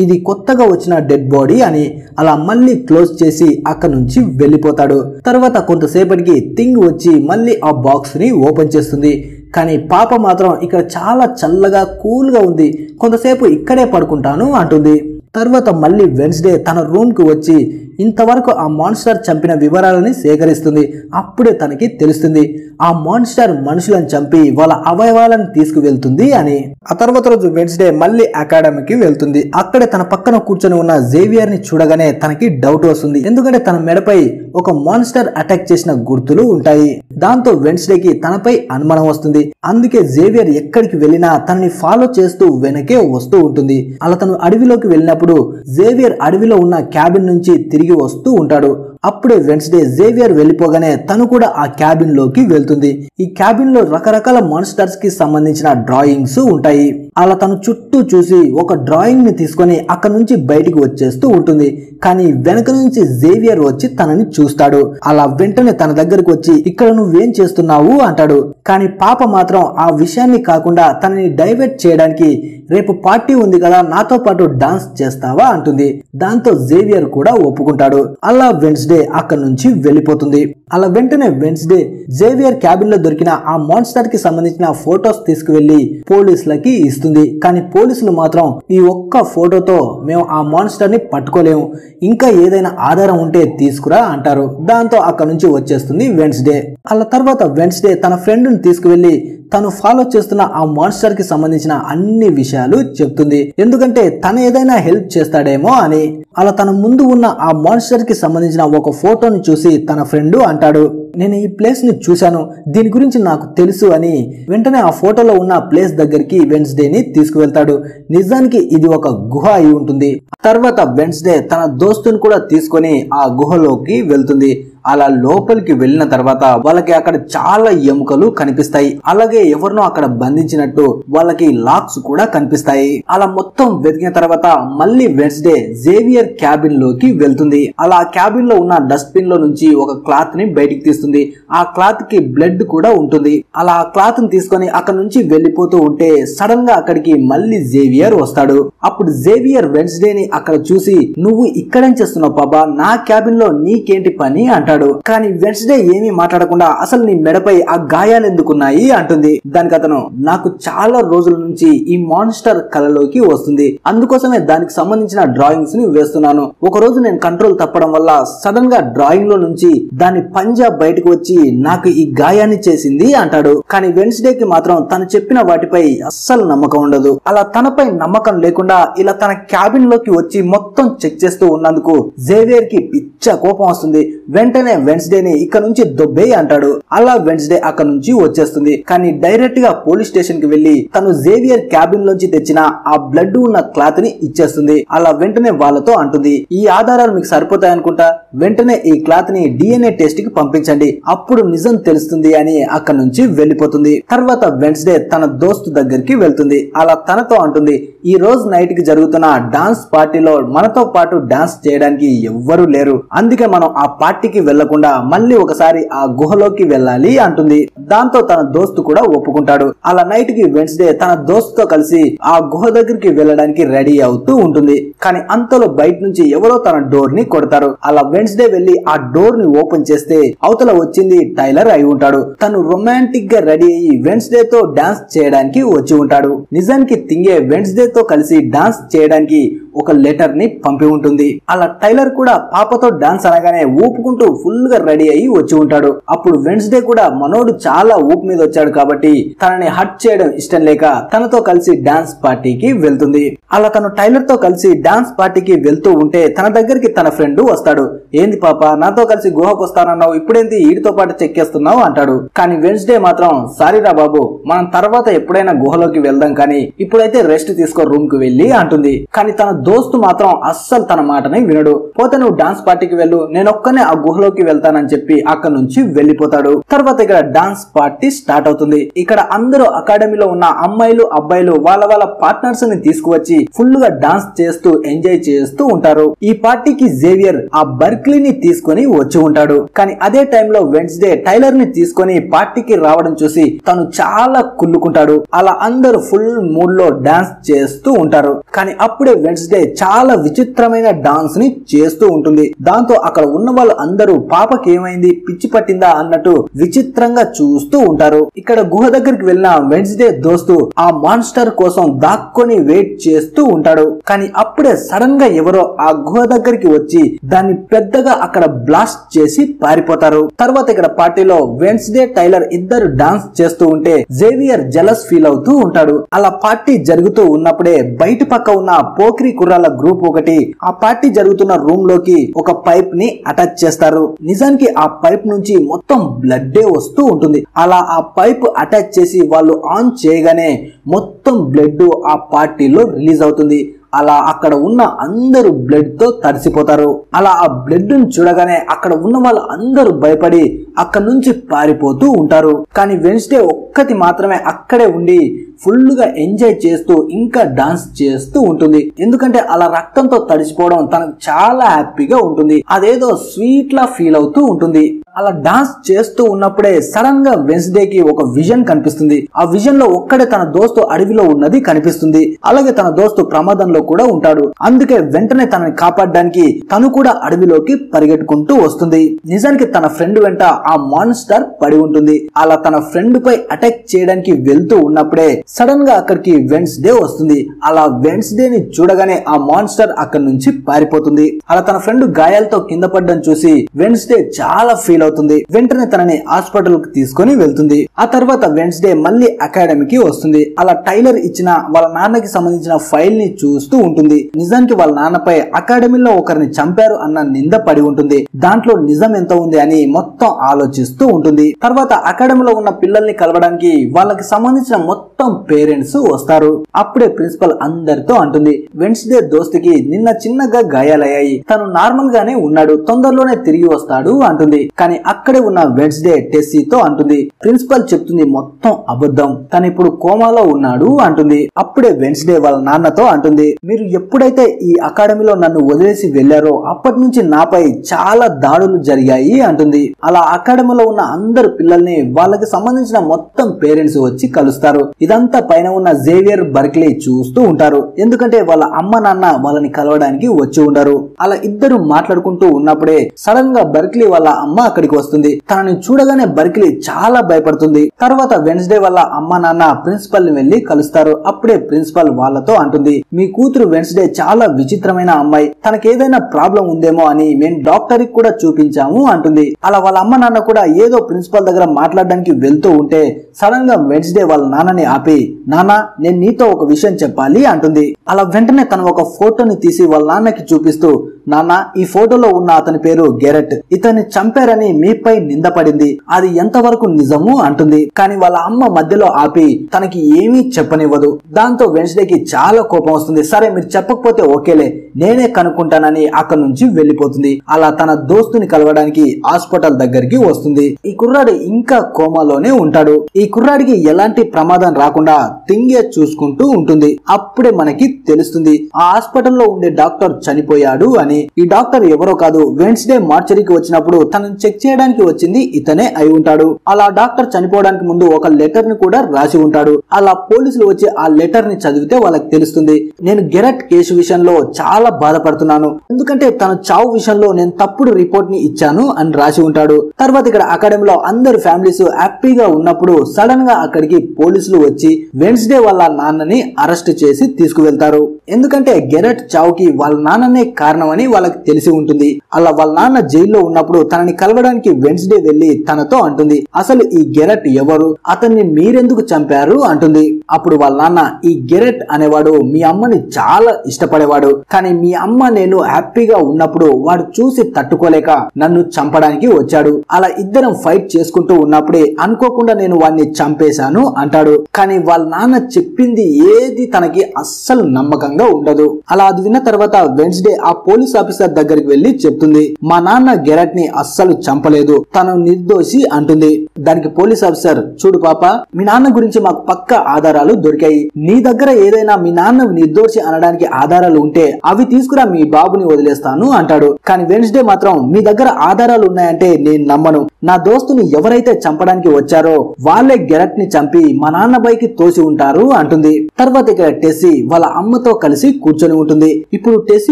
ఇది కొత్తగా వచ్చిన డెడ్ బాడీ అని. అలా మళ్ళీ క్లోజ్ చేసి అక్కడ నుంచి వెళ్ళిపోతాడు. తర్వాత కొంతసేపటికి థింగ్ వచ్చి మళ్ళీ ఆ బాక్స్ ని ఓపెన్ చేస్తుంది. కానీ పాప మాత్రం ఇక్కడ చాలా చల్లగా కూల్గా ఉంది, కొంతసేపు ఇక్కడే పడుకుంటాను అంటుంది. తర్వాత మళ్ళీ వెన్స్డే తన రూమ్ కు వచ్చి ఇంతవరకు ఆ మాన్స్టర్ చంపిన వివరాలని సేకరిస్తుంది. అప్పుడే తనకి తెలుస్తుంది ఆ మాన్స్టర్ మనుషులను చంపి వాళ్ళ అవయవాలను తీసుకువెళ్తుంది అని. ఆ తర్వాత రోజు వెన్స్డే మళ్ళీ అకాడమీకి వెళ్తుంది. అక్కడే తన పక్కన కూర్చొని ఉన్న జేవియర్ ని చూడగానే తనకి డౌట్ వస్తుంది. ఎందుకంటే తన మెడపై ఒక మాన్స్టర్ అటాక్ చేసిన గుర్తులు ఉంటాయి. దాంతో వెన్స్డేకి తనపై అనుమానం వస్తుంది. అందుకే జేవియర్ ఎక్కడికి వెళ్ళినా తనని ఫాలో చేస్తూ వెనకే వస్తూ ఉంటుంది. అలా తను అడవిలోకి వెళ్ళినప్పుడు జేవియర్ అడవిలో ఉన్న క్యాబిన్ నుంచి తిరిగి వస్తూ ఉంటాడు. అప్పుడే వెన్స్డే జేవియర్ వెళ్ళిపోగానే తను కూడా ఆ క్యాబిన్ లోకి వెళ్తుంది. ఈ క్యాబిన్ లో రకరకాల మాన్స్టర్స్ కి సంబంధించిన డ్రాయింగ్స్ ఉంటాయి. అలా తను చుట్టూ చూసి ఒక డ్రాయింగ్ ని తీసుకొని అక్కడ నుంచి బయటికి వచ్చేస్తూ ఉంటుంది. కానీ వెనక నుంచి జేవియర్ వచ్చి తనని చూస్తాడు. అలా వెంటనే తన దగ్గరకు వచ్చి ఇక్కడ నువ్వేం చేస్తున్నావు అంటాడు. కానీ పాప మాత్రం ఆ విషయాన్ని కాకుండా తనని డైవర్ట్ చేయడానికి రేపు పార్టీ ఉంది కదా, నాతో పాటు డాన్స్ చేస్తావా అంటుంది. దాంతో జేవియర్ కూడా ఒప్పుకుంటాడు. అలా వెన్స్డే అక్కడ నుంచి వెళ్ళిపోతుంది. అలా వెంటనే వెన్స్డే జేవియర్ క్యాబిన్ లో దొరికిన ఆ మాన్స్టర్ కి సంబంధించిన ఫోటోస్ తీసుకువెళ్లి పోలీసులకి ఇస్తుంది. కానీ పోలీసులు మాత్రం ఈ ఒక్క ఫోటోతో మేము ఆ మాన్స్టర్ ని పట్టుకోలేము, ఇంకా ఏదైనా ఆధారం ఉంటే తీసుకురా అంటారు. దాంతో అక్కడ నుంచి వచ్చేస్తుంది వెన్స్డే. అలా తర్వాత వెన్స్డే తన ఫ్రెండ్ ని తీసుకువెళ్లి తను ఫాలో చేస్తున్న ఆ మాన్స్టర్ కి సంబంధించిన అన్ని విషయాలు చెప్తుంది. ఎందుకంటే తను ఏదైనా హెల్ప్ చేస్తాడేమో అని. అలా తన ముందు ఉన్న ఆ మాన్స్టర్ కి సంబంధించిన ఒక ఫోటోని చూసి తన ఫ్రెండ్ అంటాడు, నేను ఈ ప్లేస్ ని చూశాను, దీని గురించి నాకు తెలుసు అని. వెంటనే ఆ ఫోటోలో ఉన్న ప్లేస్ దగ్గరికి వెన్స్డేని తీసుకువెళ్తాడు. నిజానికి ఇది ఒక గుహ అయి ఉంటుంది. తర్వాత వెన్స్డే తన దోస్తుని కూడా తీసుకొని ఆ గుహలోకి వెళ్తుంది. అలా లోపలికి వెళ్ళిన తర్వాత వాళ్ళకి అక్కడ చాలా ఎముకలు కనిపిస్తాయి. అలాగే ఎవరినో అక్కడ బంధించినట్టు వాళ్ళకి లాక్స్ కూడా కనిపిస్తాయి. అలా మొత్తం వెతికిన తర్వాత మళ్ళీ వెన్స్డే జేవియర్ క్యాబిన్ లోకి వెళ్తుంది. అలా క్యాబిన్ లో ఉన్న డస్ట్బిన్ లో నుంచి ఒక క్లాత్ ని బయటికి తీస్తుంది. ఆ క్లాత్ కి బ్లడ్ కూడా ఉంటుంది. అలా ఆ క్లాత్ ని తీసుకొని అక్కడ నుంచి వెళ్లిపోతూ ఉంటే సడన్ గా అక్కడికి మళ్ళీ జేవియర్ వస్తాడు. అప్పుడు జేవియర్ వెన్స్డేని అక్కడ చూసి, నువ్వు ఇక్కడేం చేస్తున్నావు పాపా, నా క్యాబిన్ లో నీకేంటి పని అంటాడు. కానీ వెన్స్డే ఏమీ మాట్లాడకుండా అసలు నీ మెడపై ఆ గాయాలు ఎందుకున్నాయి అంటుంది. దానికి అతను, నాకు చాలా రోజుల నుంచి ఈ మాన్స్టర్ కలలోకి వస్తుంది, అందుకోసమే దానికి సంబంధించిన డ్రాయింగ్స్ ని వేస్తున్నాను. ఒక రోజు నేను కంట్రోల్ తప్పడం వల్ల సడన్ గా డ్రాయింగ్ లో నుంచి దాని పంజా బయటకు వచ్చి నాకు ఈ గాయాన్ని చేసింది అంటాడు. కానీ వెన్స్డేకి మాత్రం తను చెప్పిన వాటిపై అస్సలు నమ్మకం ఉండదు. అలా తనపై నమ్మకం లేకుండా ఇలా తన క్యాబిన్ లోకి వచ్చి మొత్తం చెక్ చేస్తూ ఉన్నందుకు జేవియర్ కి పిచ్చ కోపం వస్తుంది. వెంటనే వెన్స్డేని ఇక్కడ నుంచి దొబ్బే అంటాడు. అలా వెన్స్డే అక్కడ నుంచి వచ్చేస్తుంది. కానీ డైరెక్ట్ గా పోలీస్ స్టేషన్ కి వెళ్లి తను జేవియర్ క్యాబిన్ లోంచి తెచ్చిన ఆ బ్లడ్ ఉన్న క్లాత్ ని ఇచ్చేస్తుంది. అలా వెంటనే వాళ్ళతో అంటుంది, ఈ ఆధారాలు మీకు సరిపోతాయనుకుంటా, వెంటనే ఈ క్లాత్ ని DNA టెస్ట్ కి పంపించండి, అప్పుడు నిజం తెలుస్తుంది అని అక్కడ నుంచి వెళ్ళిపోతుంది. తర్వాత వెన్స్డే తన దోస్తు దగ్గరికి వెళ్తుంది. అలా తనతో అంటుంది, ఈ రోజు నైట్ కి జరుగుతున్న డాన్స్ పార్టీలో మనతో పాటు డాన్స్ చేయడానికి ఎవ్వరూ లేరు, అందుకే మనం ఆ పార్టీకి వెళ్లకుండా మళ్ళీ ఒకసారి ఆ గుహలోకి వెళ్ళాలి అంటుంది. దాంతో తన దోస్తు కూడా ఒప్పుకుంటాడు. అలా నైట్ కి వెన్స్డే తన దోస్తుతో కలిసి ఆ గుహ దగ్గరికి వెళ్ళడానికి రెడీ అవుతూ ఉంటుంది. కానీ అంతలో బయట నుంచి ఎవరో తన డోర్ ని కొడతారు. అలా వెన్స్డే వెళ్లి ఆ డోర్ ని ఓపెన్ చేస్తే అవతల వచ్చింది టైలర్ అయి ఉంటాడు. తను రొమాంటిక్ గా రెడీ అయ్యి వెన్స్డే తో డాన్స్ చేయడానికి వచ్చి ఉంటాడు. నిజానికి తింగే వెన్స్డే తో కలిసి డాన్స్ చేయడానికి ఒక లెటర్ ని పంపి ఉంటుంది. అలా టైలర్ కూడా పాపతో డాన్స్ అనగానే ఊపుకుంటూ ఫుల్ గా రెడీ అయ్యి వచ్చి ఉంటాడు. అప్పుడు వెన్స్డే కూడా మనోడు చాలా ఊపు మీద వచ్చాడు కాబట్టి తనని హర్ట్ చేయడం ఇష్టం లేక తనతో కలిసి డాన్స్ పార్టీకి వెళ్తుంది. అలా తను టైలర్ తో కలిసి డాన్స్ పార్టీకి వెళ్తూ ఉంటే తన దగ్గరికి తన ఫ్రెండ్ వస్తాడు. ఏంది పాప, నాతో కలిసి గుహకు వస్తానన్నావు, ఇప్పుడేంటి వీడితో పాటు చెక్కేస్తున్నావు అంటాడు. కానీ వెన్స్డే మాత్రం, సారీరా బాబు, మనం తర్వాత ఎప్పుడైనా గుహలోకి వెళ్దాం, కానీ ఇప్పుడైతే రెస్ట్ తీసుకో, రూమ్ కి వెళ్ళి అంటుంది. కానీ తన దోస్తు మాత్రం అస్సలు తన మాటని వినడు. పోతే నువ్వు డాన్స్ పార్టీకి వెళ్ళు, నేనొక్కనే ఆ గుహలోకి వెళ్తానని చెప్పి అక్కడ నుంచి వెళ్లిపోతాడు. తర్వాత ఇక్కడ డాన్స్ పార్టీ స్టార్ట్ అవుతుంది. ఇక్కడ అందరూ అకాడమీలో ఉన్న అమ్మాయిలు అబ్బాయిలు వాళ్ళ వాళ్ళ పార్ట్నర్స్ ని తీసుకువచ్చి ఫుల్ గా డాన్స్ చేస్తూ ఎంజాయ్ చేస్తూ ఉంటారు. ఈ పార్టీకి జేవియర్ ఆ బర్క్లీని తీసుకొని వచ్చి ఉంటాడు. కానీ అదే టైంలో వెన్స్డే టైలర్ ని తీసుకొని పార్టీకి రావడం చూసి తను చాలా కుళ్ళుకుంటాడు. అలా అందరూ ఫుల్ మూడ్ లో డాన్స్ చేస్తూ ఉంటారు. కానీ అప్పుడే వెన్స్డే చాలా విచిత్రమైన డాన్స్ ని చేస్తూ ఉంటుంది. దాంతో అక్కడ ఉన్న వాళ్ళు అందరూ పాపకి ఏమైంది, పిచ్చి పట్టిందా అన్నట్టు విచిత్రంగా చూస్తూ ఉంటారు. ఇక్కడ గుహ దగ్గరికి వెళ్ళిన వెన్స్డే దోస్తు ఆ మాన్స్టర్ కోసం దాక్కొని వెయిట్ చేస్తూ ఉంటాడు. కానీ అప్పుడే సడన్ గా ఎవరో ఆ గుహ దగ్గరికి వచ్చి దాన్ని పెద్దగా అక్కడ బ్లాస్ట్ చేసి పారిపోతారు. తర్వాత ఇక్కడ పార్టీలో వెన్స్డే టైలర్ ఇద్దరు డాన్స్ చేస్తూ ఉంటే జేవియర్ జెలస్ ఫీల్ అవుతూ ఉంటాడు. అలా పార్టీ జరుగుతూ ఉన్నప్పుడే బయట పక్క ఉన్న పోక్రీ కుర్రాల గ్రూప్ ఒకటి ఆ పార్టీ జరుగుతున్న రూమ్ లోకి ఒక పైప్ ని అటాచ్ చేస్తారు. నిజానికి ఆ పైప్ నుంచి మొత్తం బ్లడ్ వస్తూ ఉంటుంది. అలా ఆ పైప్ అటాచ్ చేసి వాళ్ళు ఆన్ చేయగానే మొత్తం బ్లడ్ ఆ పార్టీలో రిలీజ్ అవుతుంది. అలా అక్కడ ఉన్న అందరూ బ్లడ్ తో తడిసిపోతారు. అలా ఆ బ్లడ్ ను చూడగానే అక్కడ ఉన్న వాళ్ళు అందరూ భయపడి అక్కడ నుంచి పారిపోతూ ఉంటారు. కానీ వెన్స్డే ఒక్కటి మాత్రమే అక్కడే ఉండి ఫుల్ గా ఎంజాయ్ చేస్తూ ఇంకా డాన్స్ చేస్తూ ఉంటుంది. ఎందుకంటే అలా రక్తంతో తడిసిపోవడం తనకు చాలా హ్యాపీగా ఉంటుంది. అదేదో స్వీట్ లా ఫీల్ అవుతూ ఉంటుంది. అలా డాన్స్ చేస్తూ ఉన్నప్పుడే సడన్ గా వెన్స్డేకి ఒక విజన్ కనిపిస్తుంది. ఆ విజన్ లో ఒక్కడే తన దోస్తు అడవిలో ఉన్నది కనిపిస్తుంది. అలాగే తన దోస్తు ప్రమాదంలో కూడా ఉంటాడు. అందుకే వెంటనే తనని కాపాడడానికి తను కూడా అడవిలోకి పరిగెట్టుకుంటూ వస్తుంది. నిజానికి తన ఫ్రెండ్ వెంట ఆ మాన్స్టర్ పడి ఉంటుంది. అలా తన ఫ్రెండ్ పై అటాక్ చేయడానికి వెళ్తూ ఉన్నప్పుడే సడన్ గా అక్కడికి వెన్స్డే వస్తుంది. అలా వెన్స్డే ని చూడగానే ఆ మాన్స్టర్ అక్కడి నుంచి పారిపోతుంది. అలా తన ఫ్రెండ్ గాయాలతో కింద పడ్డం చూసి వెన్స్డే చాలా ఫీల్ అవుతుంది. వెంటనే తనని హాస్పిటల్ కి తీసుకొని వెళ్తుంది. ఆ తర్వాత వెన్స్డే మళ్ళీ అకాడమీకి వస్తుంది. అలా టైలర్ ఇచ్చిన వాళ్ళ నాన్నకి సంబంధించిన ఫైల్ ని చూస్తూ ఉంటుంది. నిజానికి వాళ్ళ నాన్నపై అకాడమీలో ఒకరిని చంపారు అన్న నింద పడి ఉంటుంది. దాంట్లో నిజం ఎంత ఉంది అని మొత్తం ఆలోచిస్తూ ఉంటుంది. తర్వాత అకాడమీలో ఉన్న పిల్లల్ని కలవడానికి వాళ్ళకి సంబంధించిన మొత్తం పేరెంట్స్ వస్తారు. అప్పుడే ప్రిన్సిపల్ అందరితో అంటుంది, వెన్స్డే దోస్తుకి నిన్న చిన్నగా గాయాలయ్యాయి, తను నార్మల్ గానే ఉన్నాడు, తొందరలోనే తిరిగి వస్తాడు అంటుంది. కానీ అక్కడే ఉన్న వెన్స్డే టెస్సీతో అంటుంది, ప్రిన్సిపల్ చెప్తుంది మొత్తం అబద్ధం, తను ఇప్పుడు కోమాలో ఉన్నాడు అంటుంది. అప్పుడే వెన్స్డే వాళ్ళ నాన్నతో అంటుంది, మీరు ఎప్పుడైతే ఈ అకాడమీలో నన్ను వదిలేసి వెళ్లారో అప్పటి నుంచి నాపై చాలా దాడులు జరిగాయి అంటుంది. అలా అకాడమీలో ఉన్న అందరు పిల్లల్ని వాళ్ళకి సంబంధించిన మొత్తం పేరెంట్స్ వచ్చి కలుస్తారు. ఇదంతా పైన ఉన్న జేవియర్ బర్క్లీ చూస్తూ ఉంటారు. ఎందుకంటే వాళ్ళ అమ్మ నాన్న వాళ్ళని కలవడానికి వచ్చి ఉండరు. అలా ఇద్దరు మాట్లాడుకుంటూ ఉన్నప్పుడే సడన్ గా బర్క్లీ వాళ్ళ అమ్మ అక్కడికి వస్తుంది. తనని చూడగానే బర్క్లీ చాలా భయపడుతుంది. తర్వాత వెన్స్డే వాళ్ళ అమ్మ నాన్న ప్రిన్సిపల్ ని వెళ్లి కలుస్తారు. అప్పుడే ప్రిన్సిపల్ వాళ్ళతో అంటుంది, మీ కూతురు వెన్స్డే చాలా విచిత్రమైన అమ్మాయి, తనకి ఏదైనా ప్రాబ్లం ఉందేమో అని మేము డాక్టర్ కి కూడా చూపించాము అంటుంది. అలా వాళ్ళ అమ్మ నాన్న కూడా ఏదో ప్రిన్సిపల్ దగ్గర మాట్లాడడానికి వెళ్తూ ఉంటే సడన్ గా వెన్స్డే వాళ్ళ నాన్నని ఆపి, నానా నేను నీతో ఒక విషయం చెప్పాలి అంటుంది. అలా వెంటనే తను ఒక ఫోటోని తీసి వాళ్ళ నాన్నకి చూపిస్తూ, నాన్న ఈ ఫోటోలో ఉన్న అతని పేరు గెరెట్, ఇతన్ని చంపారని మీపై నింద పడింది, అది ఎంతవరకు నిజము అంటుంది. కానీ వాళ్ళ అమ్మ మధ్యలో ఆపి తనకి ఏమీ చెప్పనివ్వదు. దాంతో వెన్స్డేకి చాలా కోపం వస్తుంది. సరే మీరు చెప్పకపోతే ఓకేలే, నేనే కనుక్కుంటానని అక్కడి నుంచి వెళ్లిపోతుంది. అలా తన దోస్తుని కలవడానికి హాస్పిటల్ దగ్గరికి వస్తుంది. ఈ కుర్రాడు ఇంకా కోమాలోనే ఉంటాడు. ఈ కుర్రాడికి ఎలాంటి ప్రమాదం రాకుండా తింగే చూసుకుంటూ ఉంటుంది. అప్పుడే మనకి తెలుస్తుంది ఆ హాస్పిటల్లో ఉండే డాక్టర్ చనిపోయాడు అని. ఈ డాక్టర్ ఎవరో కాదు, వెన్స్డే మార్చరీకి వచ్చినప్పుడు తనని చెక్ చేయడానికి వచ్చింది ఇతనే అయి ఉంటాడు. అలా డాక్టర్ చనిపోవడానికి ముందు ఒక లెటర్ ని కూడా రాసి ఉంటాడు. అలా పోలీసులు వచ్చి ఆ లెటర్ ని చదివితే వాళ్ళకి తెలుస్తుంది, నేను గెరెట్ కేసు విషయంలో చాలా బాధపడుతున్నాను, ఎందుకంటే తన చావు విషయంలో నేను తప్పుడు రిపోర్ట్ ని ఇచ్చాను అని రాసి ఉంటాడు. తర్వాత ఇక్కడ అకాడమీలో అందరు ఫ్యామిలీస్ హ్యాపీగా ఉన్నప్పుడు సడన్ గా అక్కడికి పోలీసులు వచ్చి వెన్స్డే వాళ్ళ నాన్నని అరెస్ట్ చేసి తీసుకువెళ్తారు. ఎందుకంటే గెరెట్ చావుకి వాళ్ళ నాన్ననే కారణమని వాళ్ళకి తెలిసి ఉంటుంది. అలా వాళ్ళ నాన్న జైల్లో ఉన్నప్పుడు తనని కలవడానికి వెన్స్డే వెళ్లి తనతో అంటుంది, అసలు ఈ గెరెట్ ఎవరు, అతన్ని మీరెందుకు చంపారు అంటుంది. అప్పుడు వాళ్ళ నాన్న, ఈ గెరెట్ అనేవాడు మీ అమ్మని చాలా ఇష్టపడేవాడు, కానీ మీ అమ్మ నేను హ్యాపీగా ఉన్నప్పుడు వాడు చూసి తట్టుకోలేక నన్ను చంపడానికి వచ్చాడు. అలా ఇద్దరం ఫైట్ చేసుకుంటూ ఉన్నప్పుడే అనుకోకుండా నేను వాడిని చంపేశాను అంటాడు. కానీ వాళ్ళ నాన్న చెప్పింది ఏది తనకి అస్సలు నమ్మకంగా ఉండదు. అలా అది విన్న తర్వాత వెన్స్డే ఆ పోలీస్ ఆఫీసర్ దగ్గరికి వెళ్లి చెప్తుంది, మా నాన్న గెరెట్ ని అస్సలు చంపలేదు, తను నిర్దోషి అంటుంది. దానికి పోలీస్ ఆఫీసర్, చూడు పాప, మీ నాన్న గురించి మాకు పక్కా ఆధారాలు దొరికాయి, నీ దగ్గర ఏదైనా మీ నాన్న నిర్దోషి అనడానికి ఆధారాలు ఉంటే అవి తీసుకురా, మీ బాబుని వదిలేస్తాను అంటాడు. కానీ వెన్స్డే మాత్రం మీ దగ్గర ఆధారాలు ఉన్నాయంటే నేను నమ్మను, నా దోస్తుని ఎవరైతే చంపడానికి వచ్చారో వాళ్ళే గెరెట్ ని చంపి మా నాన్న బైకి తోసి ఉంటారు అంటుంది. తర్వాత ఇక్కడ టెస్సీ వాళ్ళ అమ్మతో కలిసి కూర్చొని ఉంటుంది. ఇప్పుడు టెస్సీ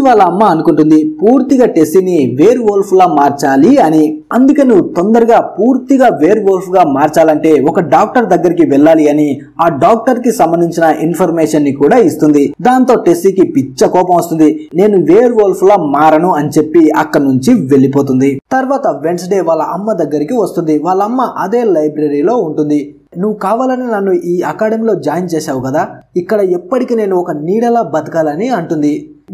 వాళ్ళ అమ్మ అనుకుంటుంది, పూర్తిగా టెస్సీని వేర్ వోల్ఫ్ లా మార్చాలి అని. అందుకే నువ్వు తొందరగా పూర్తిగా వేర్ వోల్ఫ్ గా మార్చాలంటే ఒక డాక్టర్ దగ్గరికి వెళ్ళాలి అని ఆ డాక్టర్ కి సంబంధించిన ఇన్ఫర్మేషన్ ని కూడా ఇస్తుంది. దాంతో టెస్సీకి పిచ్చ కోపం వస్తుంది, నేను వేర్ వోల్ఫ్ లా మారను అని చెప్పి అక్కడి నుంచి వెళ్లిపోతుంది. తర్వాత వెన్స్డే వాళ్ళ అమ్మ దగ్గరికి వస్తుంది. వాళ్ళ అమ్మ అదే లైబ్రరీలో ఉంటుంది. నువ్వు కావాలని నన్ను ఈ అకాడమీలో జాయిన్ చేశావు కదా, ఇక్కడ ఎప్పటికీ నేను ఒక నీడలా బతకాలని అంటుంది.